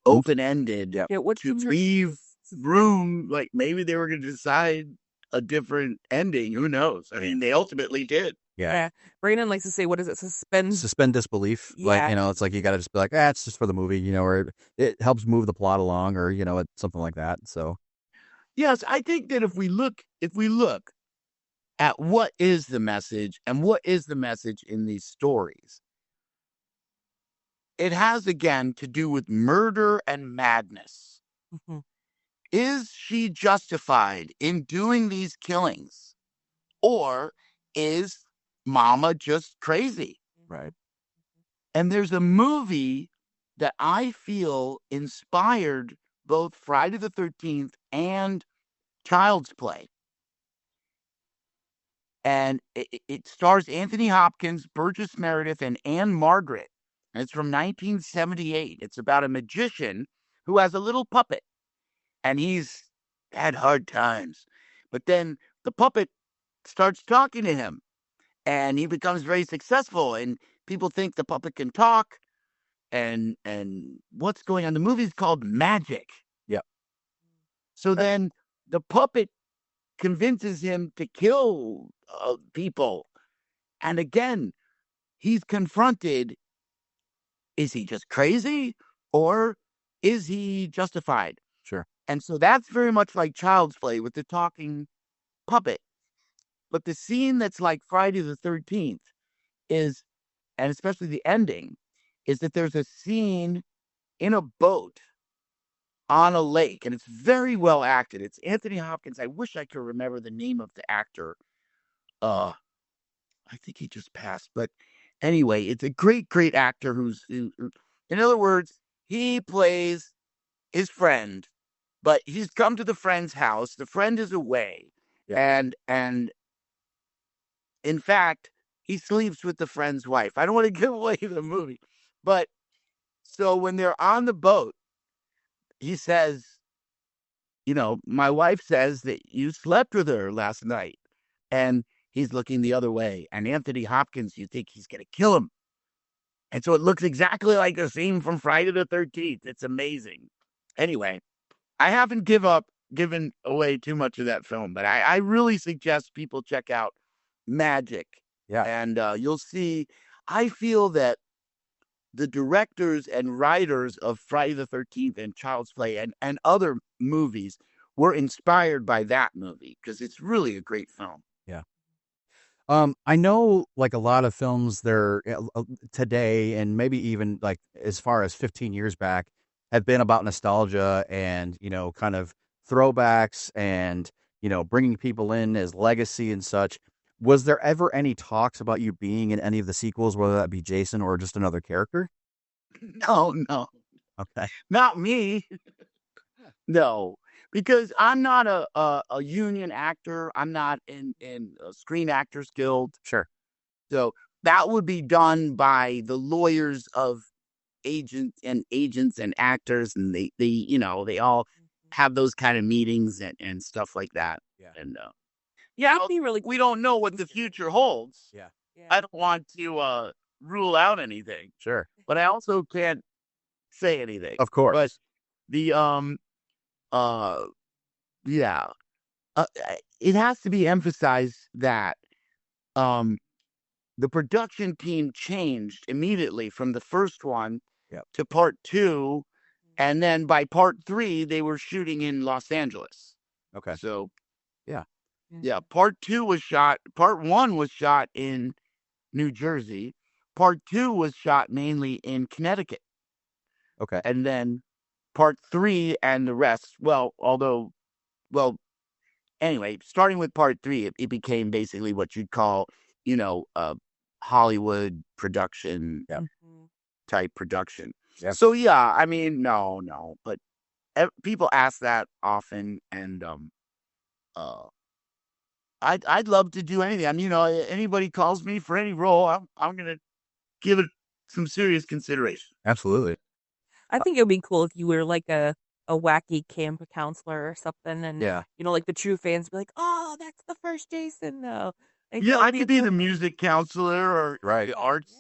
open-ended. Yep. Yeah, what's To your leave room, like maybe they were going to decide a different ending. Who knows? I mean, they ultimately did. Yeah. Brandon likes to say, what is it? Suspend disbelief. Like, Yeah. it's like you got to just be like, it's just for the movie, or it helps move the plot along, or it's something like that. So Yes, I think that if we look at what is the message and what is the message in these stories, it has again to do with murder and madness. Mhm. Is she justified in doing these killings? Or is Mama just crazy? right. And there's a movie that I feel inspired both Friday the 13th and Child's Play. And it stars Anthony Hopkins, Burgess Meredith, and Anne Margaret. And it's from 1978. It's about a magician who has a little puppet. And he's had hard times. But then the puppet starts talking to him. And he becomes very successful. And people think the puppet can talk. And what's going on? The movie's called Magic. Yep. So then the puppet convinces him to kill people. And again, he's confronted. Is he just crazy or is he justified? Sure. And so that's very much like Child's Play with the talking puppet. But the scene that's like Friday the 13th is, and especially the ending, is that there's a scene in a boat on a lake, and it's very well acted. It's Anthony Hopkins. I wish I could remember the name of the actor. I think he just passed, but anyway, it's a great, great actor who, in other words, he plays his friend, but he's come to the friend's house. The friend is away, and in fact, he sleeps with the friend's wife. I don't want to give away the movie, but so when they're on the boat, he says, my wife says that you slept with her last night. And he's looking the other way. And Anthony Hopkins, you think he's going to kill him. And so it looks exactly like the scene from Friday the 13th. It's amazing. Anyway, I haven't given away too much of that film, but I really suggest people check out Magic. Yeah. And you'll see, I feel that the directors and writers of Friday the 13th and Child's Play and other movies were inspired by that movie because it's really a great film. Yeah. I know like a lot of films they're today and maybe even like as far as 15 years back have been about nostalgia and, kind of throwbacks and, bringing people in as legacy and such. Was there ever any talks about you being in any of the sequels, whether that be Jason or just another character? No, Okay. not me. No, because I'm not a union actor. I'm not in a Screen Actors Guild. Sure. So that would be done by the lawyers of agents and actors, and they all have those kind of meetings and stuff like that. Yeah. And Yeah, it'd be really we don't know what the future holds. Yeah. I don't want to rule out anything, Sure. but I also can't say anything. Of course. But the yeah, it has to be emphasized that the production team changed immediately from the first one Yep. to part 2, and then by part 3 they were shooting in Los Angeles. Okay. So Mm-hmm. yeah, part 1 was shot in New Jersey. Part 2 was shot mainly in Connecticut. Okay. And then part 3 and the rest, anyway, starting with part 3, it became basically what you'd call, Hollywood production type production. Yep. So yeah, I mean, no, but people ask that often, and I'd love to do anything. I mean, anybody calls me for any role, I'm gonna give it some serious consideration. Absolutely. I think it would be cool if you were like a wacky camp counselor or something, and Yeah. like the true fans be like, "Oh, that's the first Jason, though." Like, Yeah, that'd I be could be so the cool. music counselor or Right. the arts.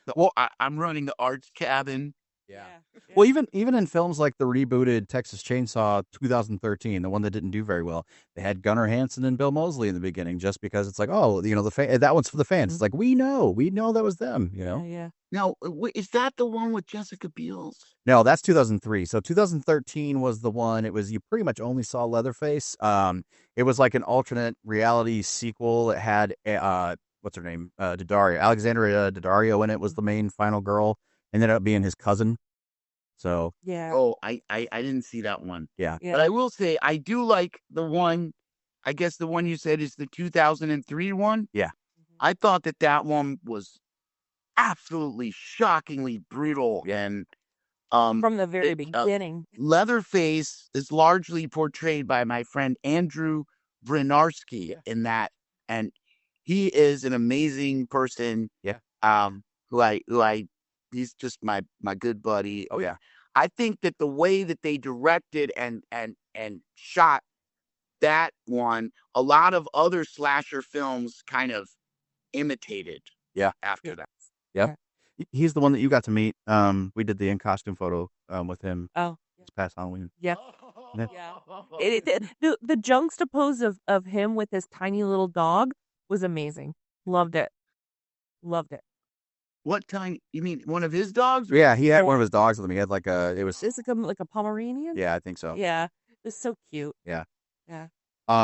Yeah. Well, I'm running the arts cabin. Yeah. Yeah. Well, even in films like the rebooted Texas Chainsaw 2013, the one that didn't do very well, they had Gunnar Hansen and Bill Moseley in the beginning, just because it's like, oh, that one's for the fans. It's like we know that was them. Yeah. Now, is that the one with Jessica Biel? No, that's 2003. So 2013 was the one. It was, you pretty much only saw Leatherface. It was like an alternate reality sequel. It had what's her name? Daddario, Alexandria Daddario in it was the main final girl, and ended up being his cousin. So Yeah. Oh, I didn't see that one. yeah. Yeah. But I will say I do like the one. I guess the one you said is the 2003 one. Yeah. I thought that one was absolutely shockingly brutal, and From the very it, beginning. Leatherface is largely portrayed by my friend Andrew Bryniarski in that, and he is an amazing person. Yeah. Who I he's just my good buddy. Oh yeah. I think that the way that they directed and shot that one, a lot of other slasher films kind of imitated. Yeah. After that. Yep. He's the one that you got to meet. We did the in costume photo with him Oh. this past Halloween. Yeah. Yeah. The juxtapose of him with his tiny little dog was amazing. Loved it. What time? You mean one of his dogs? Yeah, he had one of his dogs with him. He had it was, It's like a Pomeranian. yeah, I think so. Yeah. It was so cute. Yeah. Yeah.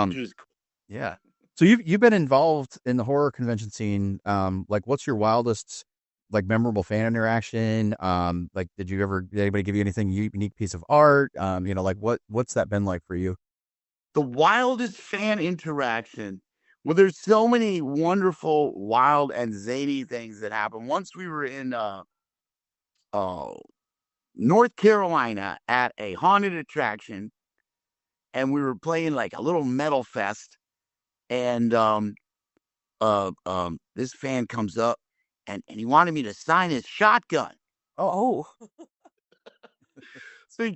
Which was cool. Yeah. So you've been involved in the horror convention scene. Like, what's your wildest, like, memorable fan interaction? Like, did anybody give you anything unique piece of art? Like, what's that been like for you? The wildest fan interaction. Well, there's so many wonderful, wild, and zany things that happen. Once we were in North Carolina at a haunted attraction, and we were playing like a little metal fest, and this fan comes up, and he wanted me to sign his shotgun. Oh. So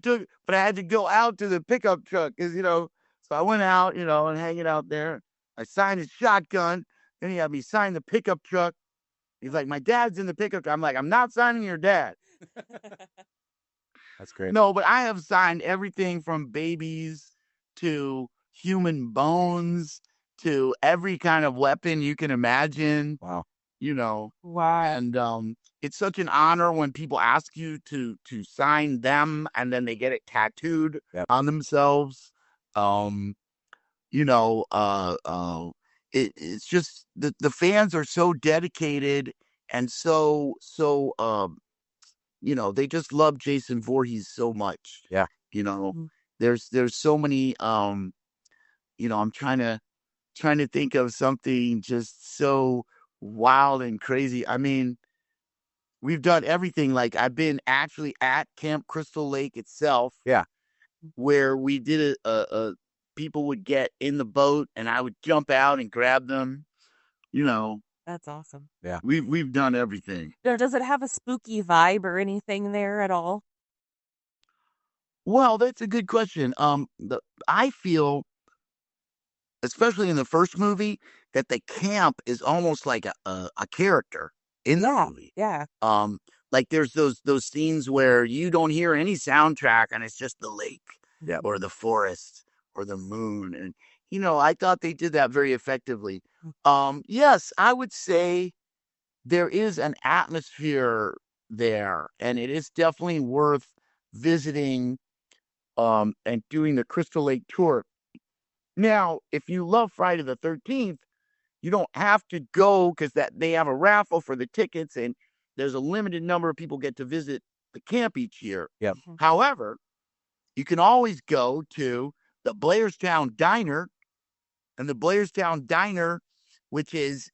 but I had to go out to the pickup truck, because so I went out, and hanging out there. I signed his shotgun. Then he had me sign the pickup truck. He's like, my dad's in the pickup truck. I'm like, I'm not signing your dad. That's great. No, but I have signed everything from babies to human bones to every kind of weapon you can imagine. Wow. Wow. And it's such an honor when people ask you to sign them, and then they get it tattooed on themselves. It's just the fans are so dedicated and so they just love Jason Voorhees so much. Yeah. There's so many I'm trying to trying to think of something just so wild and crazy. I mean, we've done everything. Like I've been actually at Camp Crystal Lake itself, Yeah. where we did people would get in the boat and I would jump out and grab them. You know, That's awesome. Yeah. we've done everything. Now, does it have a spooky vibe or anything there at all? Well, that's a good question. I feel, especially in the first movie, that the camp is almost like a character in the movie. Yeah. Like there's those scenes where you don't hear any soundtrack and it's just the lake, Yep. or the forest or the moon, and I thought they did that very effectively. Yes, I would say there is an atmosphere there, and it is definitely worth visiting and doing the Crystal Lake tour. Now, if you love Friday the 13th, you don't have to go because they have a raffle for the tickets, and there's a limited number of people get to visit the camp each year. Yep. However, you can always go to the Blairstown Diner, and the Blairstown Diner, which is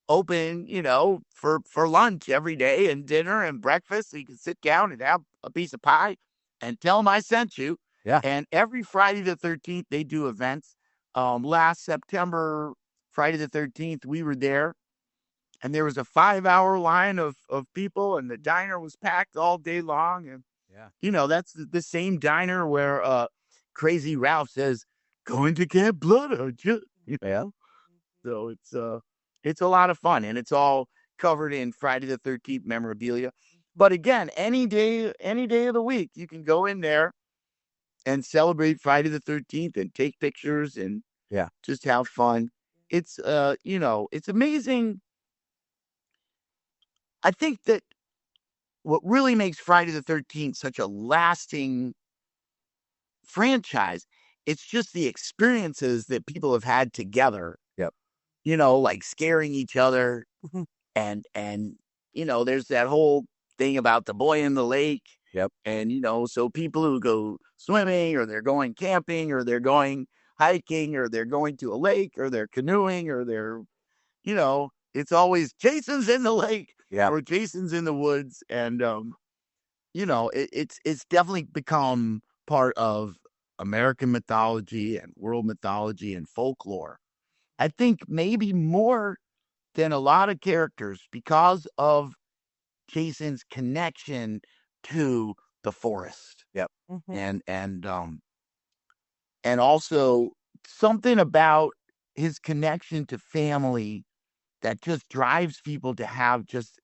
open, for lunch every day and dinner and breakfast. So you can sit down and have a piece of pie and tell them I sent you. Yeah. And every Friday the 13th, they do events. Last September, Friday the 13th, we were there, and there was a 5-hour line of people, and the diner was packed all day long. And, that's the same diner where Crazy Ralph says, "Going to Camp Blood, aren't you?" Yeah. So it's a lot of fun, and it's all covered in Friday the 13th memorabilia. But again, any day of the week, you can go in there and celebrate Friday the 13th and take pictures and just have fun. It's it's amazing. I think that what really makes Friday the 13th such a lasting franchise, it's just the experiences that people have had together. Yep. Like scaring each other, and there's that whole thing about the boy in the lake. Yep. And so people who go swimming, or they're going camping, or they're going hiking, or they're going to a lake, or they're canoeing, or they're it's always Jason's in the lake, or Jason's in the woods. And it's definitely become part of American mythology and world mythology and folklore. I think maybe more than a lot of characters, because of Jason's connection to the forest. Yep. And also something about his connection to family that just drives people to have just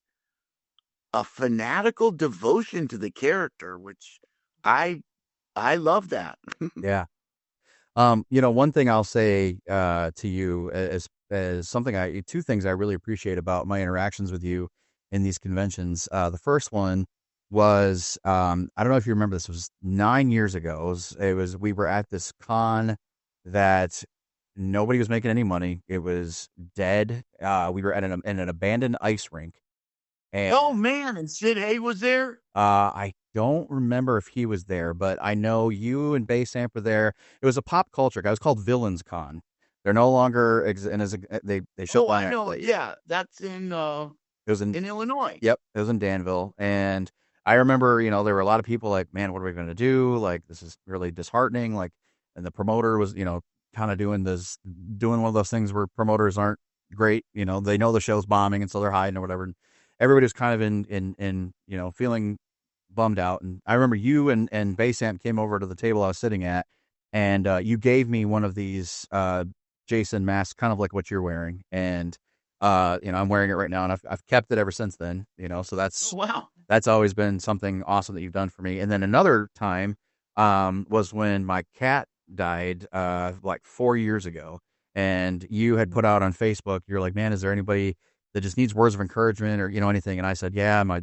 a fanatical devotion to the character, which I love that. Yeah. One thing I'll say to you as something two things I really appreciate about my interactions with you in these conventions. The first one was I don't know if you remember this. It was 9 years ago. We were at this con that nobody was making any money. It was dead. We were at in an abandoned ice rink. And, oh man, and Sid Hay was there? I don't remember if he was there, but I know you and Basamp were there. It was a pop culture guy. It was called Villains Con. They're no longer they shut down. I know. Yeah, that's in it was in Illinois. Yep, it was in Danville. And I remember, there were a lot of people like, man, what are we going to do? Like, this is really disheartening. Like, and the promoter was, kind of doing one of those things where promoters aren't great. They know the show's bombing, and so they're hiding or whatever. And everybody was kind of in feeling bummed out. And I remember you and Basamp came over to the table I was sitting at, and you gave me one of these Jason masks, kind of like what you're wearing. And I'm wearing it right now, and I've kept it ever since then. So that's that's always been something awesome that you've done for me. And then another time was when my cat died like 4 years ago, and you had put out on Facebook, you're like, man, is there anybody that just needs words of encouragement or anything? And I said, yeah, my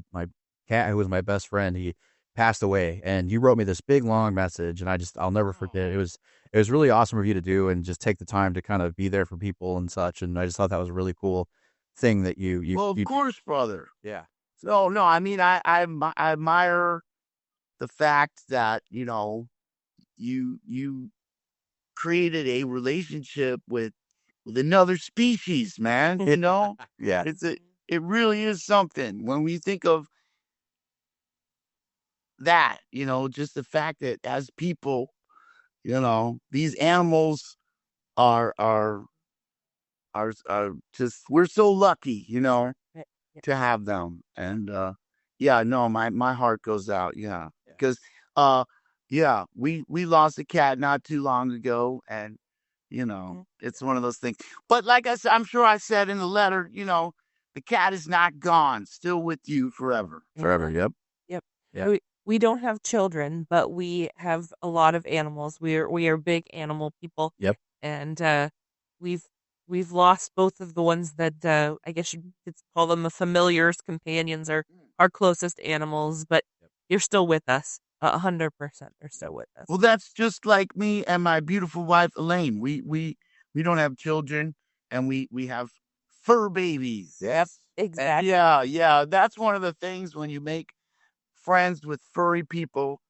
cat, who was my best friend, he passed away. And you wrote me this big long message, and I'll never forget. It was really awesome of you to do, and just take the time to kind of be there for people and such. And I just thought that was a really cool thing that you well, of course, brother. Yeah. So no, I mean, I admire the fact that you created a relationship with with another species, man. You know, Yeah. it really is something when we think of that. You know, just the fact that as people, you know, these animals are are are just we're so lucky, you know, Yeah, yeah. to have them. And yeah, no, my heart goes out. Yeah, Yeah. because yeah, we lost a cat not too long ago, and you know, it's one of those things. But like I said, I'm sure I said in the letter, you know, the cat is not gone, still with you forever. Forever. Yep. Yep. Yeah. We don't have children, but we have a lot of animals. We are big animal people, Yep. and we've we've lost both of the ones that I guess you could call them the familiars, companions, or our closest animals. But you're still with us, 100%. They're still with us. Well, that's just like me and my beautiful wife Elaine. We don't have children, and we have fur babies. Yep. Exactly. Yeah, yeah. That's one of the things when you make friends with furry people.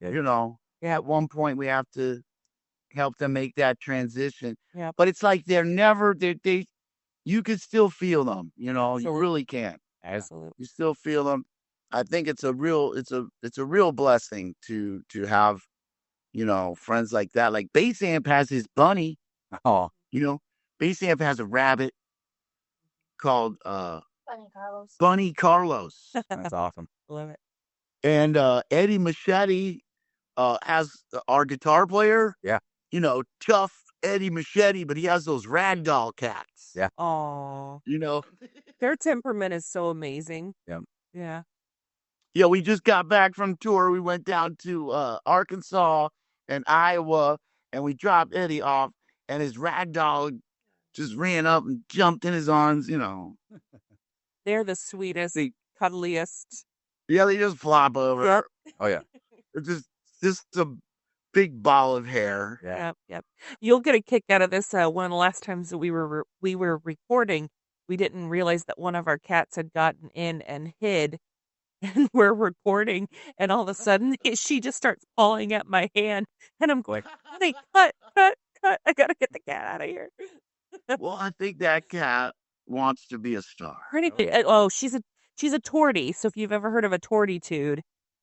Yeah. You know, at one point we have to help them make that transition. Yep. But it's like they're never they you can still feel them. You know, you Absolutely. really can. Absolutely. You still feel them. I think it's a real blessing to have, you know, friends like that. Like Basamp has his bunny, Oh, you know. Basamp has a rabbit called Bunny Carlos. that's awesome. Love it. And Eddie Machete has our guitar player, Yeah. you know, tough Eddie Machete, but he has those ragdoll cats. Yeah. Oh, You know. their temperament is so amazing. Yep. Yeah. Yeah, we just got back from tour. We went down to Arkansas and Iowa, and we dropped Eddie off, and his ragdoll just ran up and jumped in his arms, you know. They're the sweetest, cuddliest. Yeah, they just flop over. Yep. Oh yeah. It's just a big ball of hair. Yeah. Yep, yep. You'll get a kick out of this. One of the last times that we were recording, we didn't realize that one of our cats had gotten in and hid, and we're recording, and all of a sudden she just starts pawing at my hand, and I'm going, "Honey, cut, cut, cut! I gotta get the cat out of here." Well, I think that cat wants to be a star. Oh, she's a tortie. So if you've ever heard of a tortitude,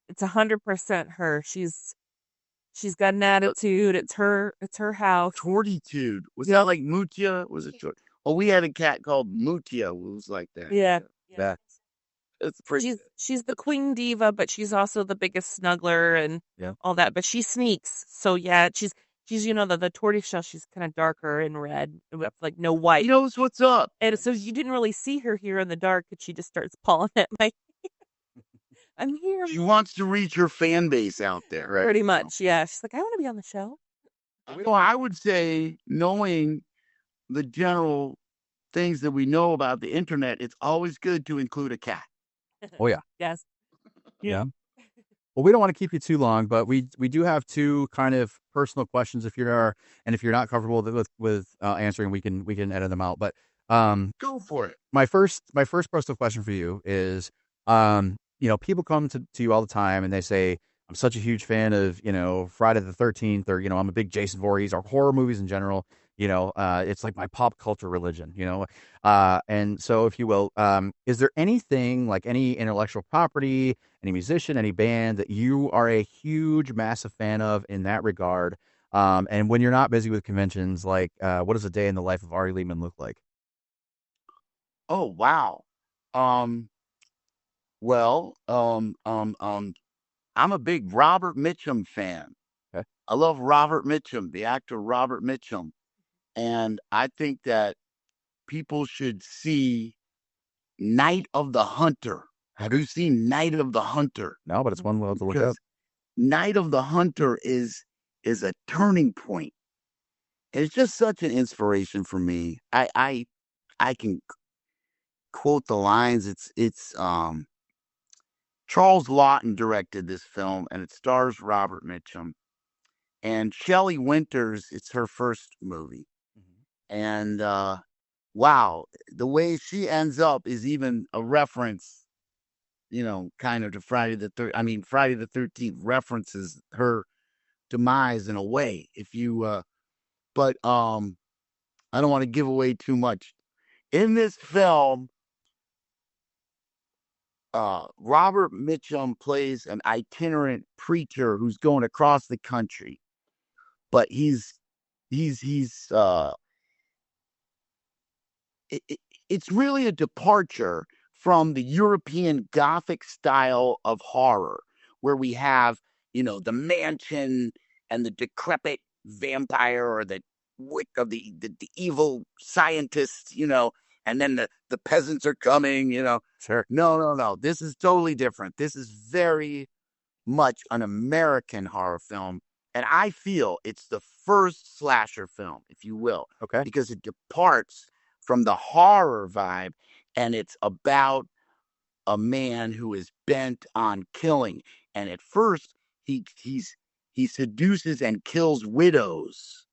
it's 100% her. She's got an attitude. It's her house. Tortitude. Was that like Mutia? Was it short? Oh, we had a cat called Mutia who was like that. Yeah. Yeah. It's pretty. She's the queen diva, but she's also the biggest snuggler and Yeah. all that. But she sneaks. So yeah, she's you know the tortoiseshell. She's kind of darker and red with like no white. He knows what's up. And so you didn't really see her here in the dark, and she just starts pawing at my. I'm here. She wants to reach her fan base out there, right? Pretty much, yeah. She's like, I want to be on the show. Well, I would say, knowing the general things that we know about the internet, it's always good to include a cat. Oh yeah. Yes. Yeah. Well, we don't want to keep you too long, but we do have two kind of personal questions. If you're not comfortable with answering, we can edit them out. But Go for it. my first personal question for you is, you know, people come to you all the time and they say, I'm such a huge fan of, you know, Friday the 13th, or, you know, I'm a big Jason Voorhees, or horror movies in general. You know, it's like my pop culture religion, you know. And so, if you will, is there anything, like any intellectual property, any musician, any band that you are a huge, massive fan of in that regard? And when you're not busy with conventions, like, what does a day in the life of Ari Lehman look like? Oh, wow. Well, I'm a big Robert Mitchum fan. Okay. I love Robert Mitchum, the actor Robert Mitchum. And I think that people should see Night of the Hunter. Have you seen Night of the Hunter? No, but it's one we'll have to look up. Because Night of the Hunter is a turning point. It's just such an inspiration for me. I can quote the lines. It's Charles Lawton directed this film, and it stars Robert Mitchum. And Shelley Winters, it's her first movie. And wow, the way she ends up is even a reference, you know, kind of to Friday the 13th references her demise in a way. If you but I don't want to give away too much. In this film, Robert Mitchum plays an itinerant preacher who's going across the country, but he's it's really a departure from the European Gothic style of horror, where we have, the mansion and the decrepit vampire or the wick of the evil scientist, and then the peasants are coming, Sure. No. This is totally different. This is very much an American horror film. And I feel it's the first slasher film, if you will, Okay. because it departs from the horror vibe and it's about a man who is bent on killing. And at first, he seduces and kills widows.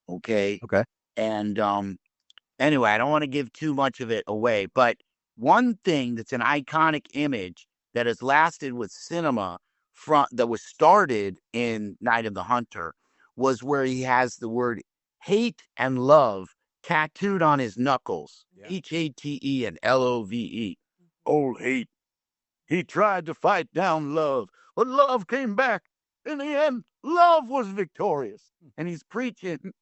Okay. Okay. And anyway, I don't want to give too much of it away, but one thing that's an iconic image that has lasted with cinema that was started in Night of the Hunter was where he has the word hate and love tattooed on his knuckles. Yeah. Hate and love. Old hate. He tried to fight down love, but love came back. In the end, love was victorious. And he's preaching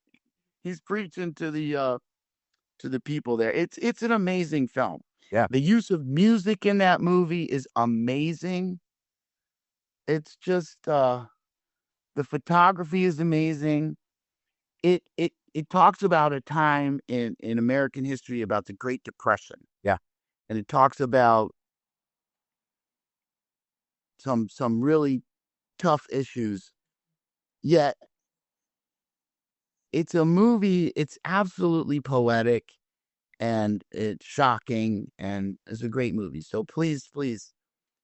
to the people there. It's an amazing film. Yeah. The use of music in that movie is amazing. It's just the photography is amazing. It talks about a time in American history about the Great Depression. Yeah. And it talks about some really tough issues. Yet it's a movie, it's absolutely poetic and it's shocking and it's a great movie. So please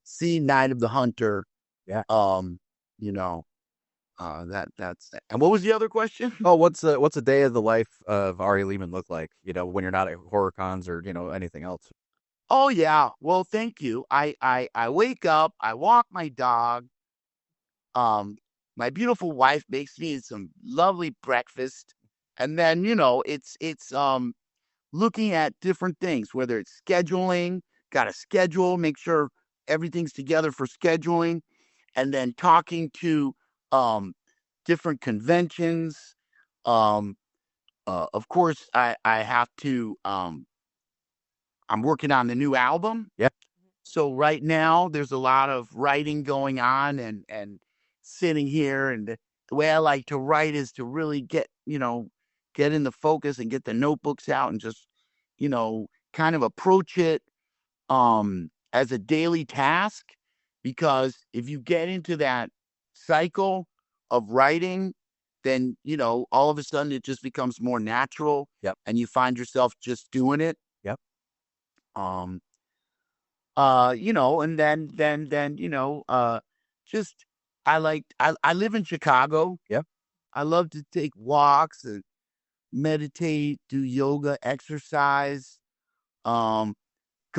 see Night of the Hunter. Yeah. That's and what was the other question? Oh, what's a day of the life of Ari Lehman look like? When you're not at horror cons or anything else. Oh yeah. Well, thank you. I wake up, I walk my dog. My beautiful wife makes me some lovely breakfast, and then it's looking at different things, whether it's scheduling, got to schedule, make sure everything's together for scheduling, and then talking to different conventions. Of course, I have to. I'm working on the new album. Yep. So right now, there's a lot of writing going on, and sitting here, and the way I like to write is to really get in the focus and get the notebooks out and just kind of approach it as a daily task, because if you get into that cycle of writing, then all of a sudden it just becomes more natural. Yep. And you find yourself just doing it. Yep. And then just I live in Chicago. Yep. I love to take walks and meditate, do yoga, exercise, go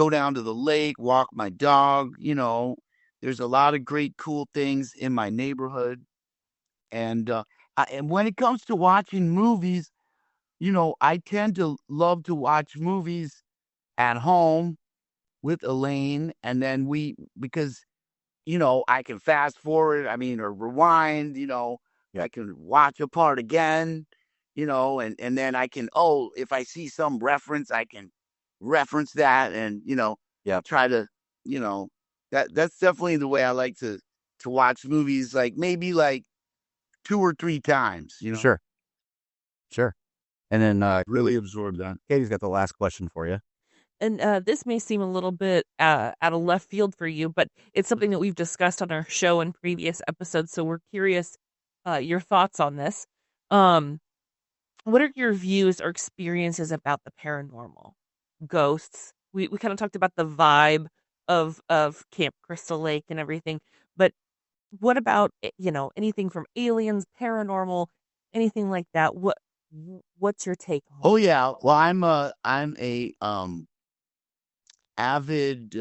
down to the lake, walk my dog. There's a lot of great cool things in my neighborhood. And and when it comes to watching movies, I tend to love to watch movies at home with Elaine, and then because I can fast forward, or rewind, Yeah. I can watch a part again, and then I can, if I see some reference, I can reference that and, Yeah. try to, that's definitely the way I like to watch movies, like maybe like 2 or 3 times, Sure. And then really absorb that. Katie's got the last question for you. And this may seem a little bit out of left field for you, but it's something that we've discussed on our show in previous episodes. So we're curious your thoughts on this. What are your views or experiences about the paranormal, ghosts? We kind of talked about the vibe of Camp Crystal Lake and everything, but what about anything from aliens, paranormal, anything like that? What's your take on? Oh yeah, well I'm a avid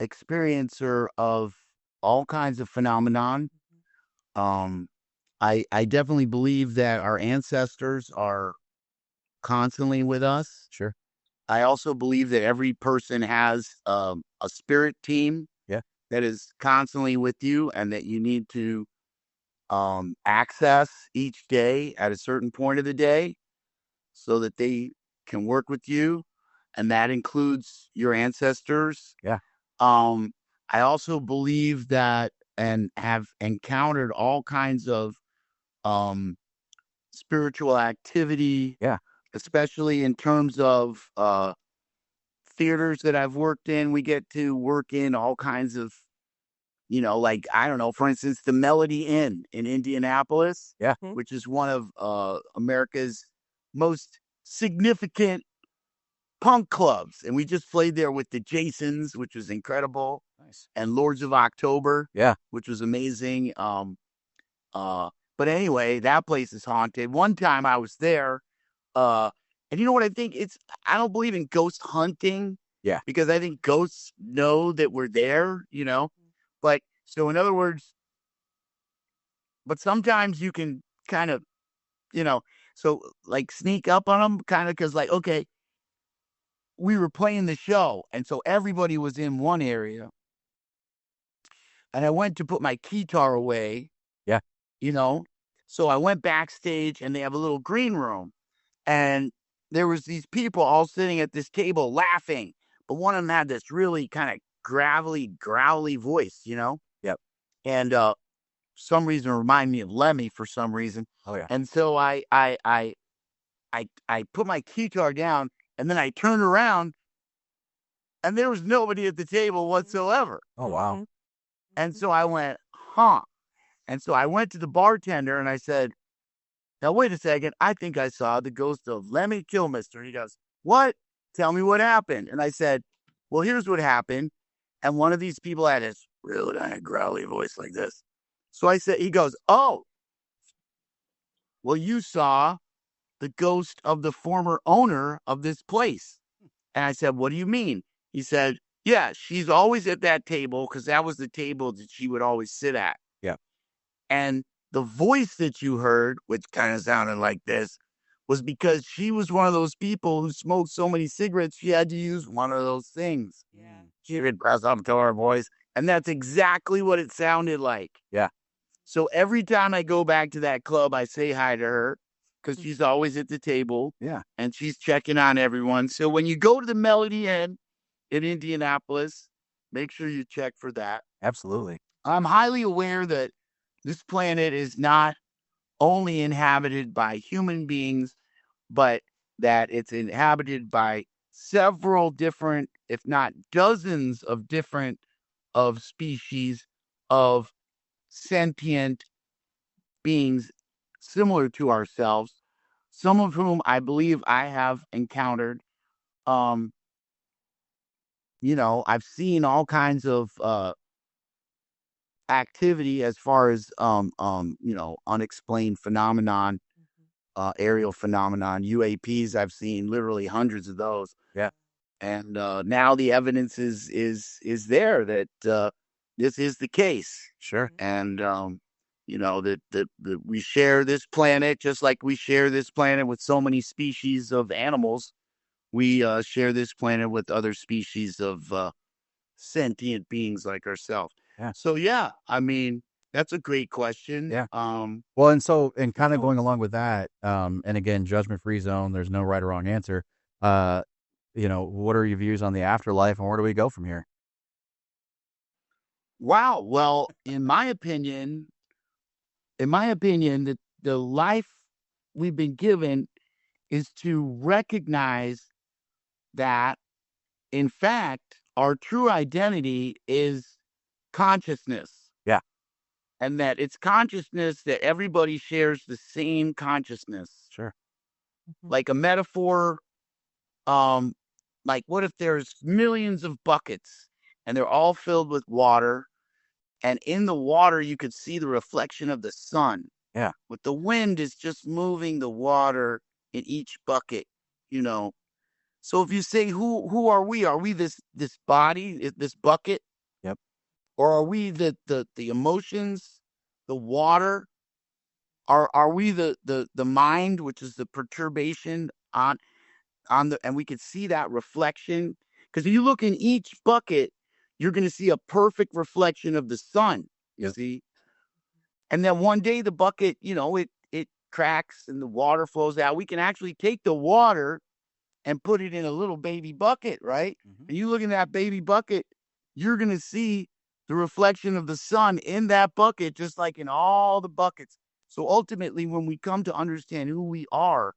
experiencer of all kinds of phenomenon. I definitely believe that our ancestors are constantly with us. Sure. I also believe that every person has a spirit team Yeah. that is constantly with you, and that you need to access each day at a certain point of the day so that they can work with you, and that includes your ancestors. Yeah. I also believe that, and have encountered all kinds of um, spiritual activity, Yeah. especially in terms of theaters that I've worked in. We get to work in all kinds of, like, I don't know, for instance, the Melody Inn in Indianapolis, Yeah. which is one of America's most significant punk clubs. And we just played there with the Jasons, which was incredible, Nice. and Lords of October, Yeah. which was amazing. But anyway, that place is haunted. One time I was there, and you know what I think? I don't believe in ghost hunting. Yeah. Because I think ghosts know that we're there, But so in other words, but sometimes you can kind of, so like sneak up on them, kind of, because like, okay, we were playing the show, and so everybody was in one area, and I went to put my guitar away. Yeah. So I went backstage, and they have a little green room, and there was these people all sitting at this table laughing, but one of them had this really kind of gravelly, growly voice, Yep. and some reason remind me of Lemmy for some reason. Oh yeah. And so I put my guitar down, and then I turned around, and there was nobody at the table whatsoever. Oh wow. And so I went, huh. And so I went to the bartender and I said, now wait a second, I think I saw the ghost of Lemmy Kilmister. He goes, what? Tell me what happened. And I said, well, here's what happened. And one of these people had this really kind of growly voice like this. So I said, he goes, oh, well, you saw the ghost of the former owner of this place. And I said, what do you mean? He said, yeah, she's always at that table because that was the table that she would always sit at. Yeah. And the voice that you heard, which kind of sounded like this, was because she was one of those people who smoked so many cigarettes, she had to use one of those things. Yeah. She would press up to her voice. And that's exactly what it sounded like. Yeah. So every time I go back to that club, I say hi to her because she's always at the table. Yeah. And she's checking on everyone. So when you go to the Melody Inn in Indianapolis, make sure you check for that. Absolutely. I'm highly aware that this planet is not only inhabited by human beings, but that it's inhabited by several different, if not dozens of different of species of sentient beings similar to ourselves, some of whom I believe I have encountered. I've seen all kinds of activity as far as unexplained phenomenon, aerial phenomenon, UAPs. I've seen literally hundreds of those. Yeah. And now the evidence is there that this is the case. Sure. And that we share this planet just like we share this planet with so many species of animals. We share this planet with other species of sentient beings like ourselves. Yeah. So yeah, I mean, that's a great question. Yeah. Well, and kind of Oh. going along with that, and again, judgment-free zone, there's no right or wrong answer. What are your views on the afterlife, and where do we go from here? Wow. Well, in my opinion, that the life we've been given is to recognize that, in fact, our true identity is consciousness. Yeah. And that it's consciousness that everybody shares the same consciousness. Sure. Like a metaphor, like what if there's millions of buckets and they're all filled with water, and in the water you could see the reflection of the sun. Yeah. But the wind is just moving the water in each bucket, So if you say, who are we? Are we this body, this bucket? Yep. Or are we the emotions, the water, Are we the mind, which is the perturbation on the, and we could see that reflection? Because if you look in each bucket, you're going to see a perfect reflection of the sun. You see, and then one day the bucket, it cracks and the water flows out. We can actually take the water and put it in a little baby bucket, right? And you look in that baby bucket, you're going to see the reflection of the sun in that bucket, just like in all the buckets. So ultimately, when we come to understand who we are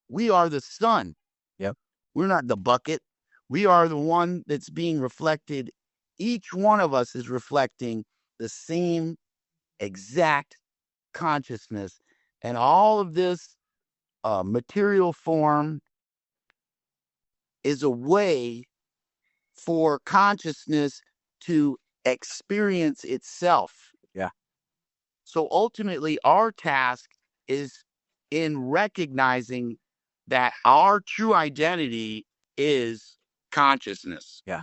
the sun. Yep. We're not the bucket. We are the one that's being reflected. Each one of us is reflecting the same exact consciousness. And all of this material form is a way for consciousness to experience itself. Yeah. So ultimately, our task is in recognizing that our true identity is consciousness. Yeah.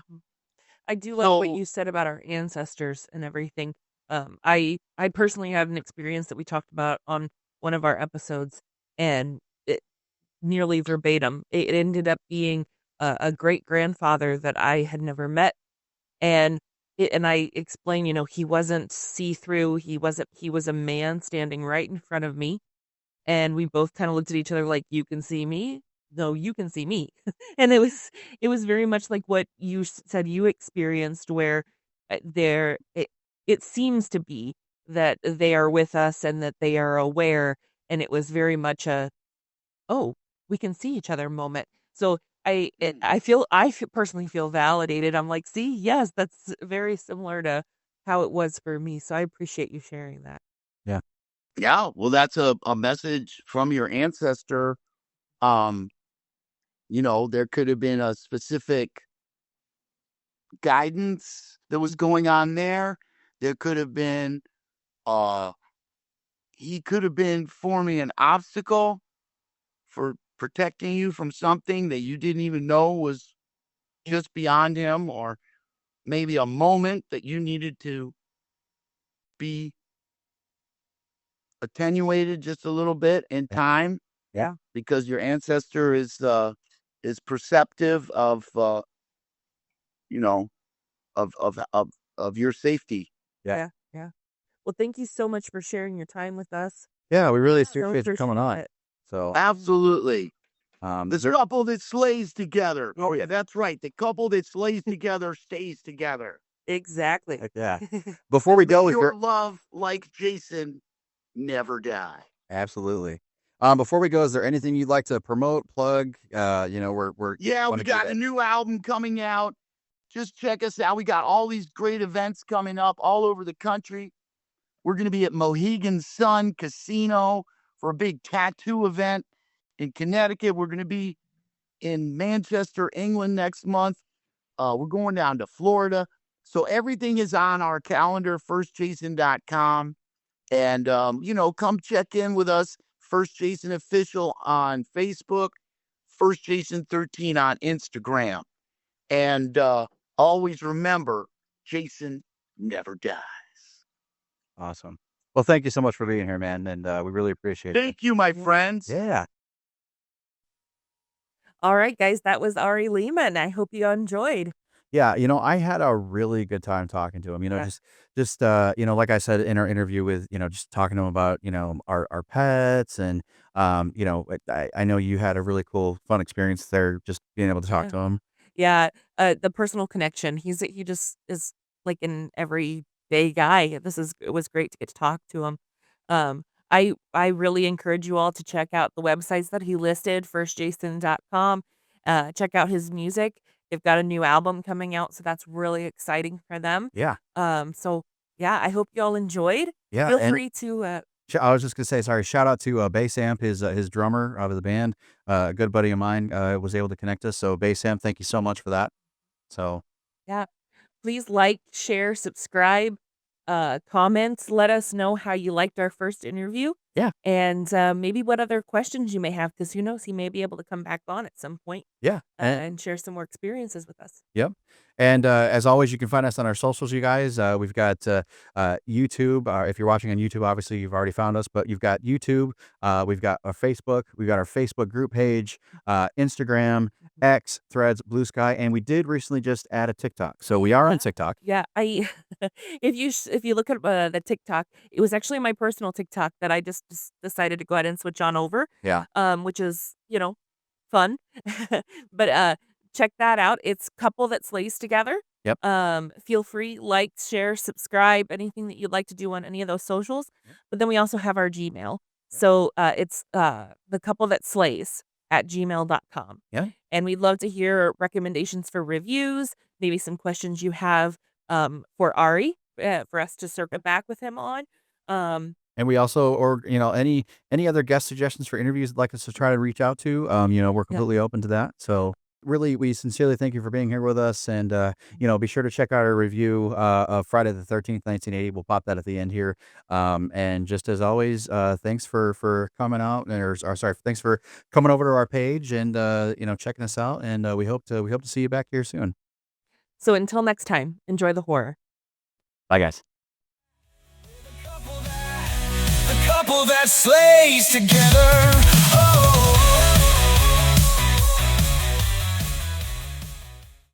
I do love what So you said about our ancestors and everything. I personally had an experience that we talked about on one of our episodes, and it nearly verbatim. It ended up being a great grandfather that I had never met, and I explained, he wasn't see through. He was a man standing right in front of me, and we both kind of looked at each other like, "You can see me? No, you can see me." And it was very much like what you said you experienced, where it seems to be that they are with us and that they are aware, and it was very much a, "Oh, we can see each other" moment. So personally feel validated. I'm like, "See, yes, that's very similar to how it was for me." So I appreciate you sharing that. Yeah. yeah, well, that's a message from your ancestor. There could have been a specific guidance that was going on there. There could have been he could have been forming an obstacle for protecting you from something that you didn't even know was just beyond him, or maybe a moment that you needed to be attenuated just a little bit in time. Yeah. Because your ancestor is perceptive of you know of your safety. Yeah. Yeah, yeah. Well, thank you so much for sharing your time with us. Yeah. We really So appreciate you coming on. it. So, Absolutely. The there- couple that slays together. Oh yeah, that's right. The couple that slays together stays together. Exactly. heck yeah. Before we go, is Your there love, like Jason, never die. absolutely? Before we go, is there anything you'd like to promote, plug? We're Yeah, wanna we do got that. a new album coming out. Just check us out. We got all these great events coming up all over the country. We're going to be at Mohegan Sun Casino for a big tattoo event in Connecticut. We're going to be in Manchester, England next month. We're going down to Florida. So everything is on our calendar, firstjason.com. And, come check in with us. First Jason Official on Facebook, First Jason 13 on Instagram. And always remember, Jason never dies. Awesome. Well, thank you so much for being here, man, and we really appreciate it. Thank you, my friends. Yeah. All right, guys, that was Ari Lehman. I hope you enjoyed. Yeah, I had a really good time talking to him. Yeah. Just like I said in our interview with, just talking to him about, our pets and I know you had a really cool, fun experience there, just being able to talk Yeah. to him. Yeah, the personal connection. He just is like an everyday guy. It was great to get to talk to him. I really encourage you all to check out the websites that he listed, firstjason.com. Check out his music. They've got a new album coming out, so that's really exciting for them. Yeah. So yeah, I hope y'all enjoyed. Yeah, Feel and free to I was just gonna say, sorry, shout out to Bass Amp, his drummer of the band. A good buddy of mine was able to connect us. So Bass Amp, thank you so much for that. So yeah, please like, share, subscribe. comments. Let us know how you liked our first interview. Yeah. And maybe what other questions you may have, because who knows, he may be able to come back on at some point Yeah. and share some more experiences with us. Yep. And as always, you can find us on our socials, you guys. We've got YouTube. If you're watching on YouTube, obviously you've already found us, but you've got YouTube. We've got our Facebook. We've got our Facebook group page, Instagram, X, Threads, Bluesky, and we did recently just add a TikTok. So we are on TikTok. Yeah, I if you look at the TikTok, it was actually my personal TikTok that I just decided to go ahead and switch on over. Yeah. Which is fun, but check that out. It's Couple That Slays Together. Yep. Feel free, like, share, subscribe, anything that you'd like to do on any of those socials. But then we also have our Gmail. So it's the couple that slays at gmail.com. Yeah. And we'd love to hear recommendations for reviews, maybe some questions you have for Ari, for us to circle back with him on. And we also, or any other guest suggestions for interviews you'd like us to try to reach out to, we're completely open to that. So really, we sincerely thank you for being here with us, and be sure to check out our review of Friday the 13th, 1980. We'll pop that at the end here. And just as always, thanks for coming out, thanks for coming over to our page and checking us out. And we hope to see you back here soon. So until next time, enjoy the horror. Bye, guys. The couple that slays together.